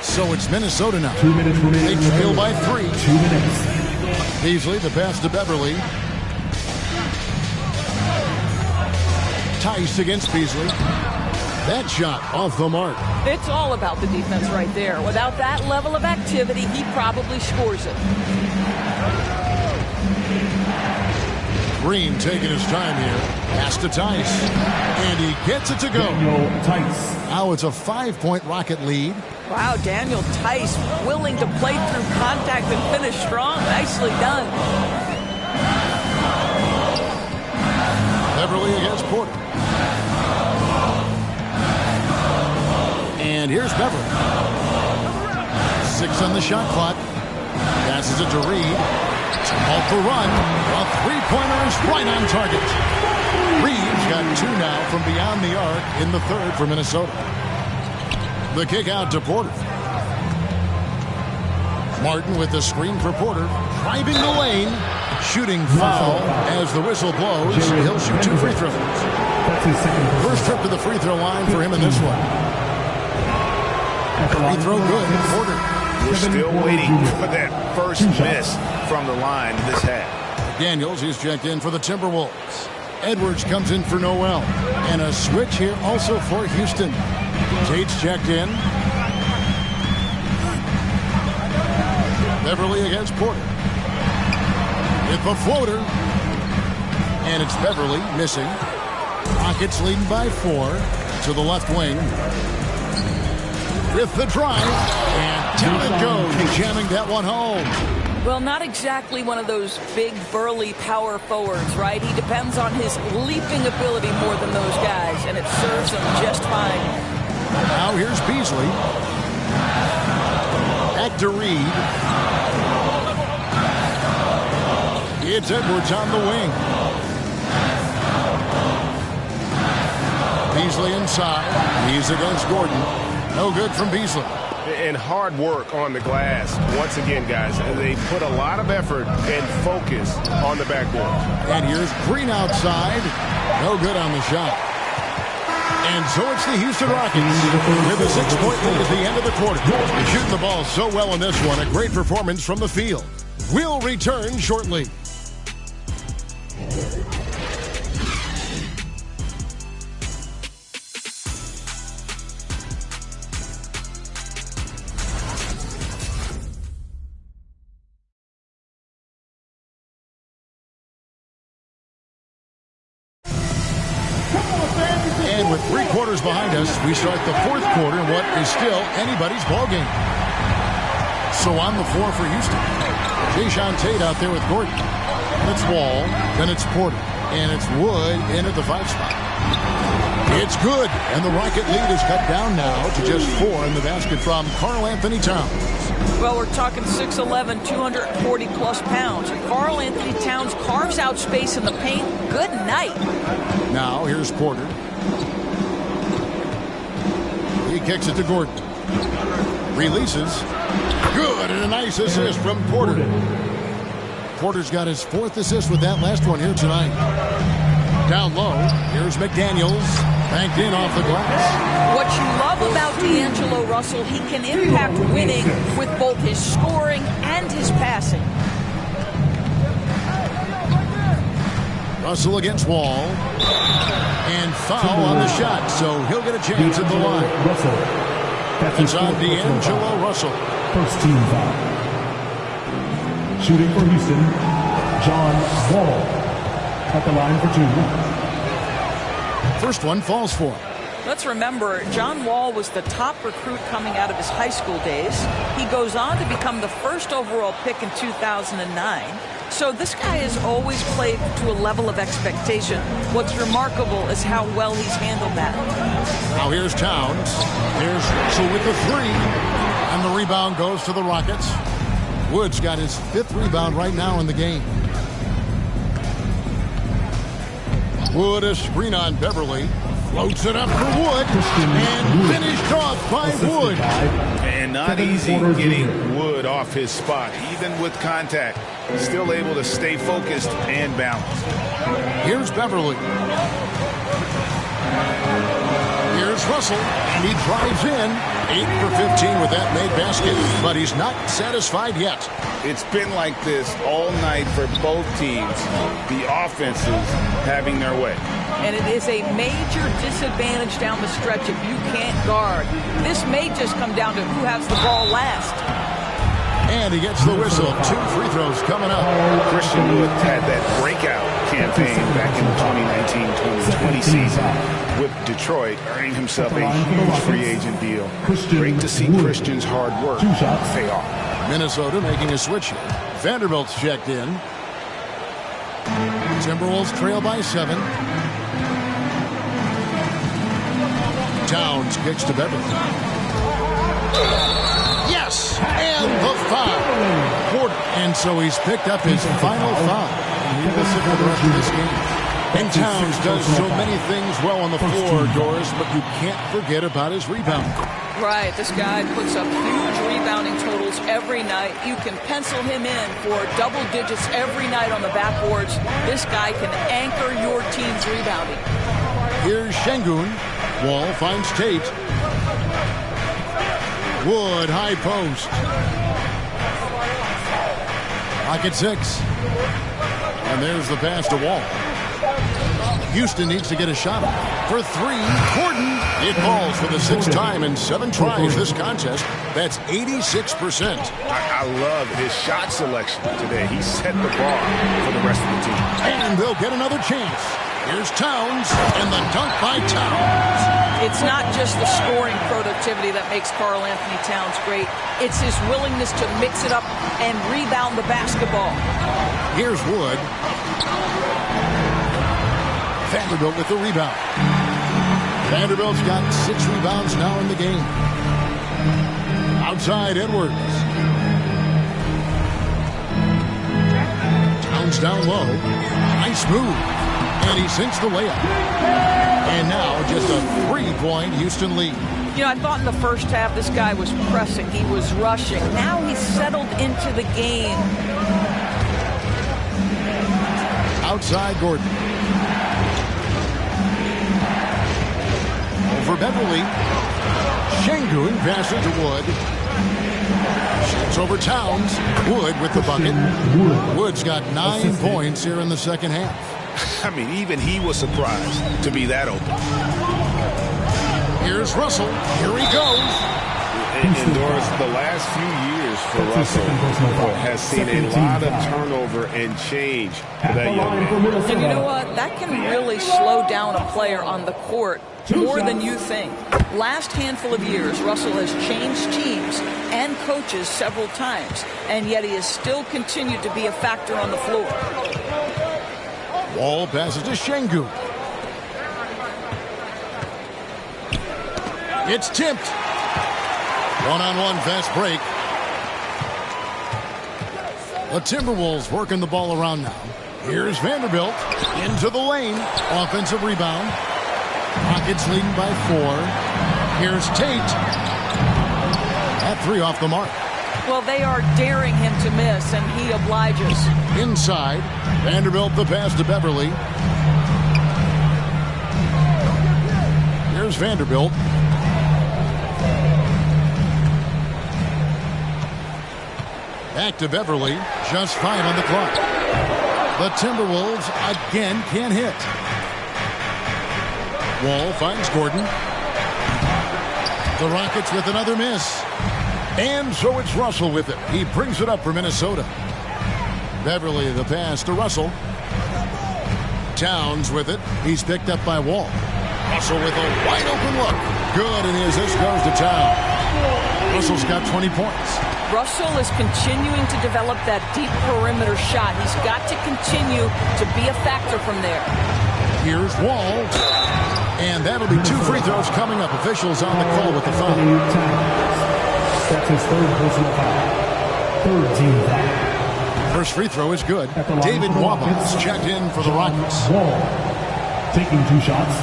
So it's Minnesota now. 2 minutes remaining. They trail by 3. 2 minutes. Beasley, the pass to Beverly. Tice against Beasley. That shot off the mark. It's all about the defense right there. Without that level of activity, he probably scores it. Green taking his time here. Pass to Tice. And he gets it to go. Now it's a 5-point Rocket lead. Wow, Daniel Tice willing to play through contact and finish strong. Nicely done. Beverly against Porter. And here's Beverly. 6 on the shot clock. Passes it to Reed. Off the run. A three-pointer is right on target. Reed's got 2 now from beyond the arc in the third for Minnesota. The kick out to Porter. Martin with the screen for Porter. Driving the lane. Shooting foul as the whistle blows. He'll shoot 2 free throws. First trip to the free throw line for him in this one. Free throw good. Porter. We're still waiting for that first miss from the line this half. Daniels is checked in for the Timberwolves. Edwards comes in for Noel. And a switch here also for Houston. Tate's checked in. Beverly against Porter. With the floater. And it's Beverly missing. Rockets leading by 4 to the left wing. With the drive. And down it goes. Jamming that one home. Well, not exactly one of those big, burly power forwards, right? He depends on his leaping ability more than those guys, and it serves him just fine. Now here's Beasley. Back to Reed. It's Edwards on the wing. Beasley inside. He's against Gordon. No good from Beasley. And hard work on the glass. Once again, guys, they put a lot of effort and focus on the backboard. And here's Green outside. No good on the shot. And so it's the Houston Rockets with a 6-point lead at the end of the quarter. Shooting the ball so well in this one. A great performance from the field. We'll return shortly. And with 3 quarters behind us, we start the 4th quarter in what is still anybody's ballgame. So on the floor for Houston, Jae'Sean Tate out there with Gordon. Then it's Wall, then it's Porter, and it's Wood in at the 5 spot. It's good, and the Rocket lead is cut down now to just 4 in the basket from Karl Anthony Towns. Well, we're talking 6'11", 240-plus pounds. Karl Anthony Towns carves out space in the paint. Good night. Now here's Porter. He kicks it to Gordon. Releases. Good, and a nice assist from Porter. Porter's got his 4th assist with that last one here tonight. Down low, here's McDaniels. Banked in off the glass. What you love about D'Angelo Russell, he can impact winning with both his scoring and his passing. Russell against Wall. And foul on the shot, so he'll get a chance at the line. It's on D'Angelo Russell. First team foul. Shooting for Houston, John Wall. At the line for 2. First one falls for him. Let's remember, John Wall was the top recruit coming out of his high school days. He goes on to become the first overall pick in 2009. So this guy has always played to a level of expectation. What's remarkable is how well he's handled that. Now here's Towns. There's Russell with the 3. And the rebound goes to the Rockets. Wood's got his 5th rebound right now in the game. Wood, a screen on Beverly. Floats it up for Wood. And finished off by Wood. And not easy getting Wood off his spot. Even with contact, still able to stay focused and balanced. Here's Beverly. Here's Russell. And he drives in. 8 for 15 with that made basket. But he's not satisfied yet. It's been like this all night for both teams. The offenses having their way. And it is a major disadvantage down the stretch if you can't guard. This may just come down to who has the ball last. And he gets the whistle. 2 free throws coming up. Christian Wood had that breakout campaign back in the 2019-2020 season with Detroit, earning himself a huge free agent deal. Great to see Christian's hard work pay off. Minnesota making a switch here. Vanderbilt's checked in. Timberwolves trail by 7. Towns kicks to Beverly. Yes! And the foul. Porter. And so he's picked up his final foul. And he will sit for the rest of this game. And Towns does so many things well on the floor, Doris, but you can't forget about his rebounding. Right, this guy puts up huge rebounding totals every night. You can pencil him in for double digits every night on the backboards. This guy can anchor your team's rebounding. Here's Şengün. Wall finds Tate. Wood, high post. Pocket 6. And there's the pass to Wall. Houston needs to get a shot for 3. Gordon. It falls for the 6th time in 7 tries this contest. That's 86%. I love his shot selection today. He set the bar for the rest of the team. And they'll get another chance. Here's Towns, and the dunk by Towns. It's not just the scoring productivity that makes Karl Anthony Towns great. It's his willingness to mix it up and rebound the basketball. Here's Wood. Vanderbilt with the rebound. Vanderbilt's got 6 rebounds now in the game. Outside Edwards. Towns down low. Nice move. And he sinks the layup. And now just a 3-point Houston lead. You know, I thought in the first half this guy was pressing. He was rushing. Now he's settled into the game. Outside Gordon. For Beverly. Şengün passes to Wood. Shoots over Towns. Wood with the bucket. Wood's got 9 points here in the second half. I mean, even he was surprised to be that open. Here's Russell. Here he goes. And Doris, the last few years for Russell has seen a lot of turnover and change for that young man. And you know what? That can really slow down a player on the court more than you think. Last handful of years, Russell has changed teams and coaches several times, and yet he has still continued to be a factor on the floor. Wall passes to Şengün. It's tipped. One-on-one fast break. The Timberwolves working the ball around now. Here's Vanderbilt into the lane. Offensive rebound. Rockets leading by 4. Here's Tate. That 3 off the mark. Well, they are daring him to miss, and he obliges. Inside, Vanderbilt the pass to Beverly. Here's Vanderbilt. Back to Beverly. Just 5 on the clock. The Timberwolves again can't hit. Wall finds Gordon. The Rockets with another miss. And so it's Russell with it. He brings it up for Minnesota. Beverly the pass to Russell. Towns with it. He's picked up by Wall. Russell with a wide open look. Good, and his assist goes to Towns. Russell's got 20 points. Russell is continuing to develop that deep perimeter shot. He's got to continue to be a factor from there. Here's Wall. And that'll be 2 free throws coming up. Officials on the call with the foul. That's his 3rd personal foul. 3rd team foul. First free throw is good. David Wabas checked in for the Rockets. Wall taking 2 shots.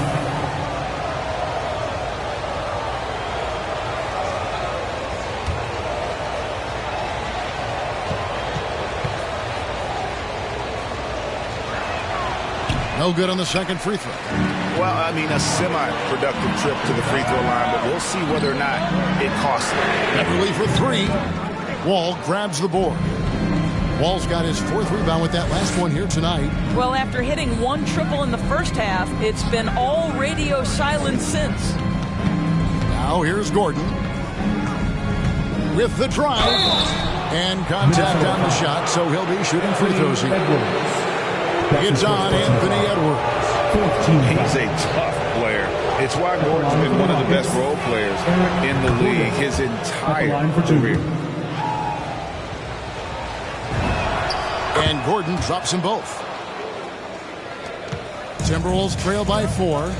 No good on the second free throw. Well, I mean, a semi-productive trip to the free throw line, but we'll see whether or not it costs him. Beverly for 3. Wall grabs the board. Wall's got his 4th rebound with that last one here tonight. Well, after hitting 1 triple in the first half, it's been all radio silence since. Now here's Gordon with the drive. And contact on the shot, so he'll be shooting free throws here. It's on Anthony Edwards. He's a tough player. It's why Gordon's been one of the best role players in the league his entire career. And Gordon drops them both. Timberwolves trail by 4.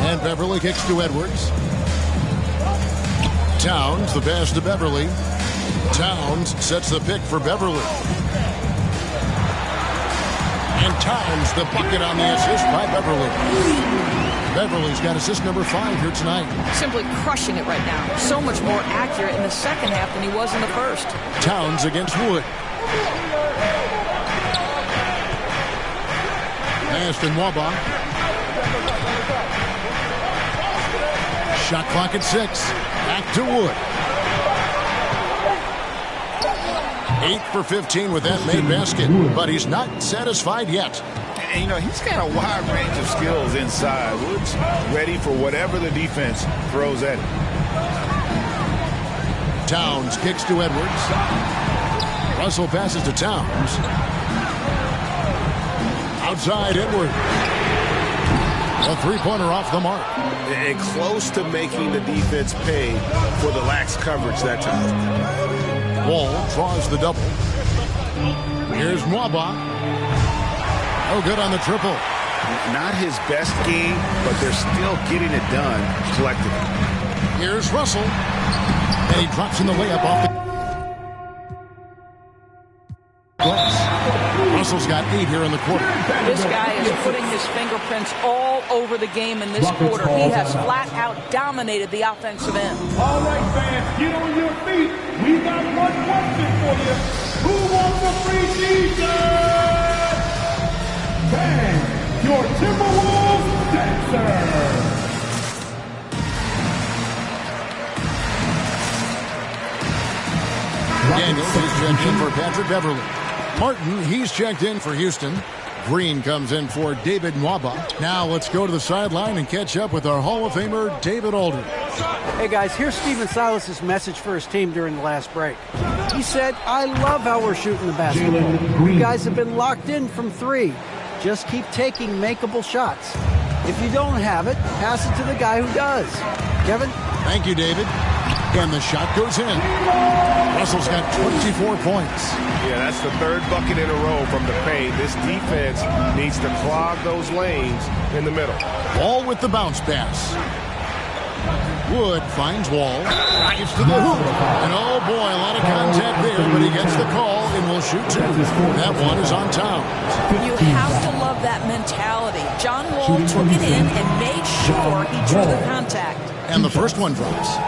And Beverly kicks to Edwards. Towns, the pass to Beverly. Towns sets the pick for Beverly. And Towns, the bucket on the assist by Beverly. Beverly's got assist number 5 here tonight. Simply crushing it right now. So much more accurate in the second half than he was in the first. Towns against Wood. Pass to Nwaba. Shot clock at 6. Back to Wood. 8 for 15 with that made basket, but he's not satisfied yet. And, you know, he's got a wide range of skills inside. Wood's ready for whatever the defense throws at him. Towns kicks to Edwards. Russell passes to Towns. Outside Edwards. A three-pointer off the mark. And close to making the defense pay for the lax coverage that time. Wall draws the double. Here's Nwaba. No good on the triple. Not his best game, but they're still getting it done collectively. Here's Russell. And he drops in the layup off the glass. Russell's got 8 here in the quarter. This guy is putting his fingerprints all over the game in this quarter. He has flat out dominated the offensive end. All right, fans, get on your feet. We got one question for you. Who wants a free t-shirt? Bang, your Timberwolves dancer. Daniels is checked in for Patrick Beverly. Martin, he's checked in for Houston. Green comes in for David Nwaba. Now let's go to the sideline and catch up with our Hall of Famer, David Aldridge. Hey guys, here's Stephen Silas' message for his team during the last break. He said, I love how we're shooting the basketball. You guys have been locked in from 3. Just keep taking makeable shots. If you don't have it, pass it to the guy who does. Kevin? Thank you, David. And the shot goes in. Russell's got 24 points. Yeah, that's the 3rd bucket in a row from the paint. This defense needs to clog those lanes in the middle. Wall with the bounce pass. Wood finds Wall. Drives to the hoop. And oh boy, a lot of contact there, but he gets the call and will shoot 2. That one is on Towns. You have to love that mentality. John Wall took it in and made sure he drew the contact. And the first one drops.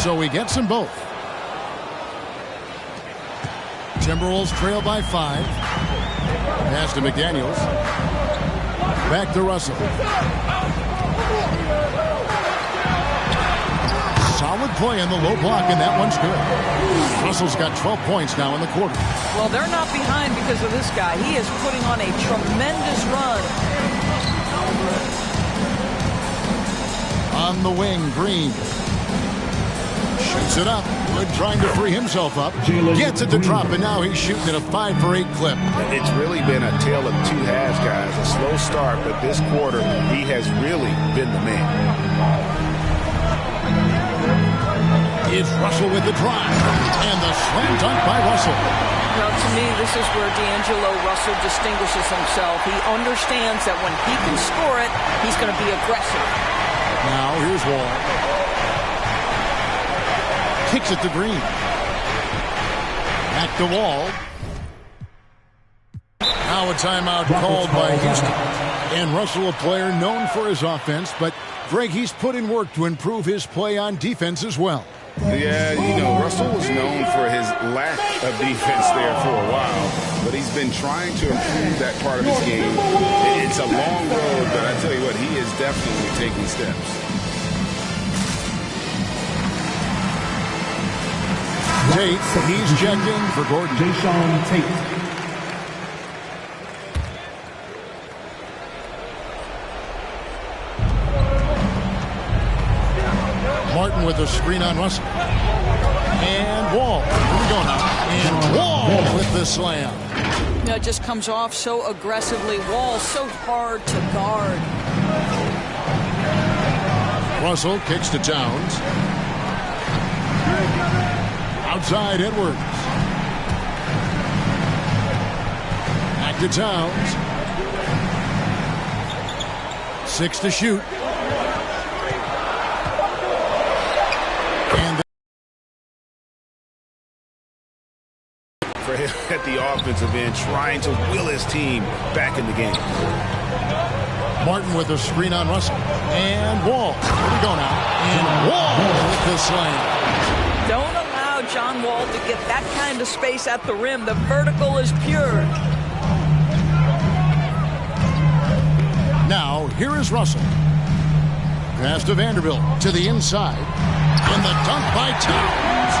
So he gets them both. Timberwolves trail by 5. Pass to McDaniels. Back to Russell. Solid play in the low block, and that one's good. Russell's got 12 points now in the quarter. Well, they're not behind because of this guy. He is putting on a tremendous run. On the wing, Green. Shoots it up. Wood trying to free himself up. Gets it to drop, and now he's shooting at a 5 for 8 clip. It's really been a tale of 2 halves, guys. A slow start, but this quarter, he has really been the man. It's Russell with the drive. And the slam dunk by Russell. Well, to me, this is where D'Angelo Russell distinguishes himself. He understands that when he can score it, he's going to be aggressive. Now, here's Wall. Kicks it to Green. Back to Wall. Now a timeout called by Houston. And Russell, a player known for his offense, but Greg, he's put in work to improve his play on defense as well. Yeah, you know, Russell was known for his lack of defense there for a while, but he's been trying to improve that part of his game. It's a long road, but I tell you what, he is definitely taking steps. Tate, he's checked in for Gordon. Jason Tate. Martin with a screen on Russell. And Wall. Here we go now. And Wall with the slam. It just comes off so aggressively. Wall so hard to guard. Russell kicks to Towns. Outside Edwards. Back to Towns. 6 to shoot. And for him at the offensive end, trying to will his team back in the game. Martin with a screen on Russell. And Wall. Here we go now. And Wall with the slam. Don't allow John Wall to get that kind of space at the rim. The vertical is pure. Now, here is Russell. Pass to Vanderbilt to the inside. And the dunk by Towns.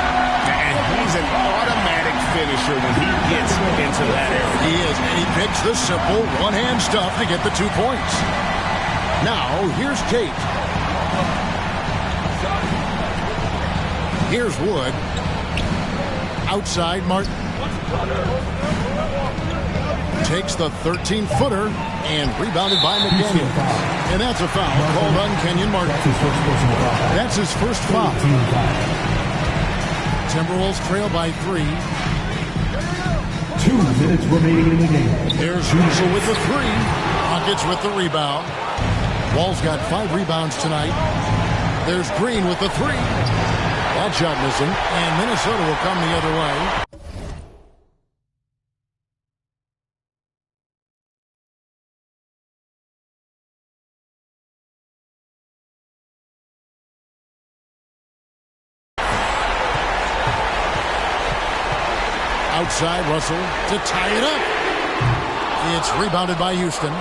And he's an automatic finisher when he gets into that area. He is, and he picks the simple one-hand stuff to get the 2 points. Now, here's Tate. Here's Wood. Outside Martin. Takes the 13-footer and rebounded by McDaniel. And that's a foul called on Kenyon Martin. That's his first foul. Timberwolves trail by 3. 2 minutes remaining in the game. There's Russell with the 3. Rockets with the rebound. Wall's got 5 rebounds tonight. There's Green with the 3. That shot missing. And Minnesota will come the other way. Outside Russell to tie it up. It's rebounded by Houston.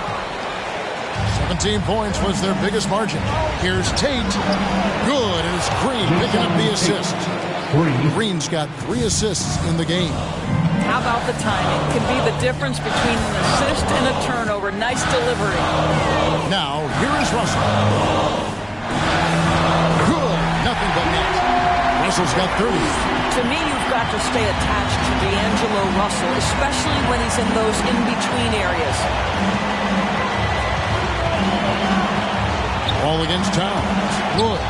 17 points was their biggest margin. Here's Tate. Good as Green picking up the assist. Green's got 3 assists in the game. How about the timing? Can be the difference between an assist and a turnover. Nice delivery. Now, here is Russell. Good. Nothing but net. Russell's got 30. To me, you've got to stay attached to D'Angelo Russell, especially when he's in those in-between areas. Ball against Towns. Wood.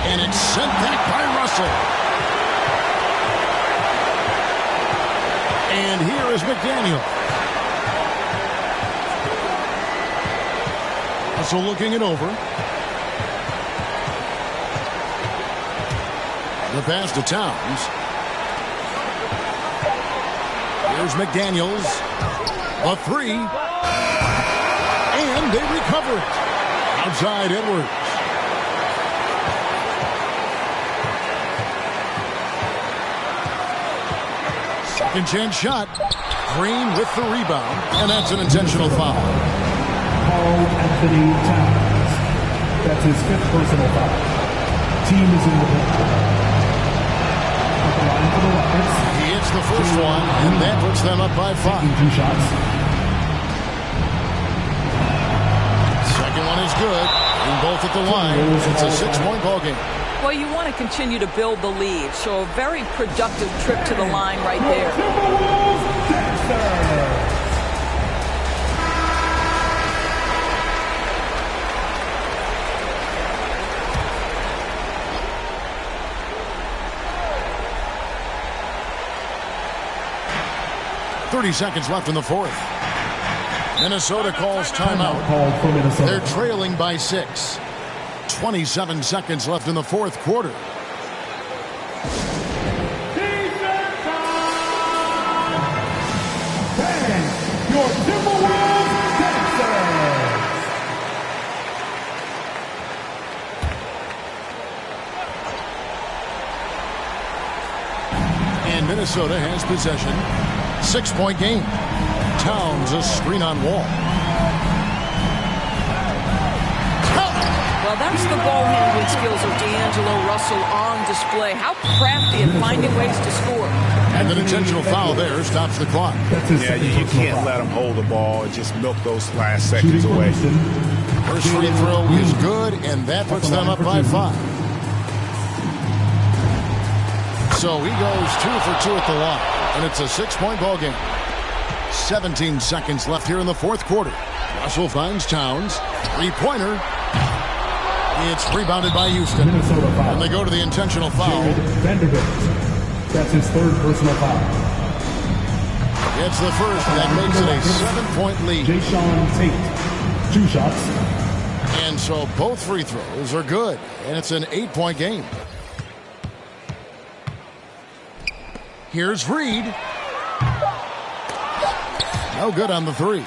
And it's sent back by Russell. And here is McDaniel. Russell looking it over. The pass to Towns. Here's McDaniels. A 3. And they recover it. Outside Edwards. Second chance shot. Green with the rebound. And that's an intentional foul. Carl Anthony Towns. That's his 5th personal foul. Team is in the picture. He hits the first one, and that puts them up by 5. 2 shots. Second one is good. And both at the line. It's a 6-point ball game. Well, you want to continue to build the lead, so a very productive trip to the line right there. 30 seconds left in the 4th. Minnesota calls timeout. They're trailing by 6. 27 seconds left in the 4th quarter. Your Timberwolves Dancers. And Minnesota has possession. 6-point game. Towns a screen on Wall. Well, that's the ball handling skills of D'Angelo Russell on display. How crafty at finding ways to score. And an intentional foul there stops the clock. Yeah, you can't let him hold the ball and just milk those last seconds away. First free throw is good, and that puts them up by 5. So he goes 2 for 2 at the line, and it's a 6-point ball game. 17 seconds left here in the fourth quarter. Russell finds Towns. Three-pointer. It's rebounded by Houston. And they go to the intentional foul. Vanderbilt. That's his third personal foul. It's the first that makes it a 7-point lead. Jayshawn Tate. 2 shots. And so both free throws are good. And it's an 8-point game. Here's Reed. No good on the 3.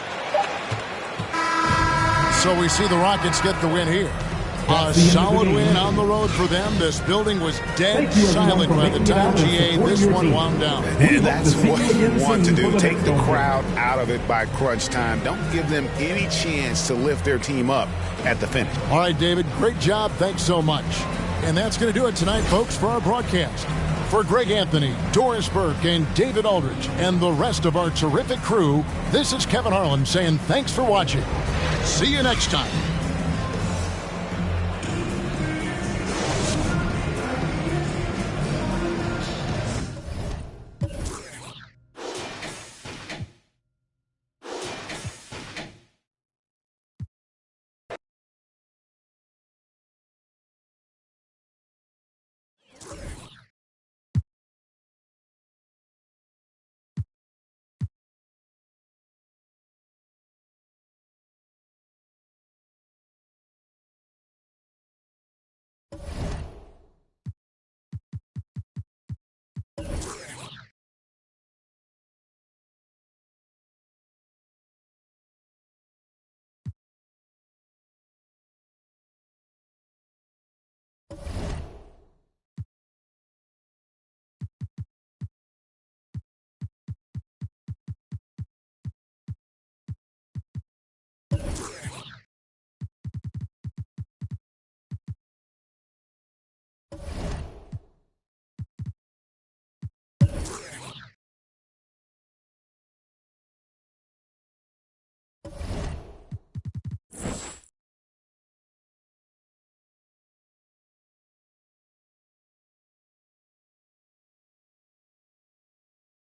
So we see the Rockets get the win here. A solid win on the road for them. This building was dead silent by the time GA this one wound down. And that's what you want to do. Take the crowd out of it by crunch time. Don't give them any chance to lift their team up at the finish. All right, David, great job. Thanks so much. And that's going to do it tonight, folks, for our broadcast. For Greg Anthony, Doris Burke, and David Aldridge, and the rest of our terrific crew, this is Kevin Harlan saying thanks for watching. See you next time.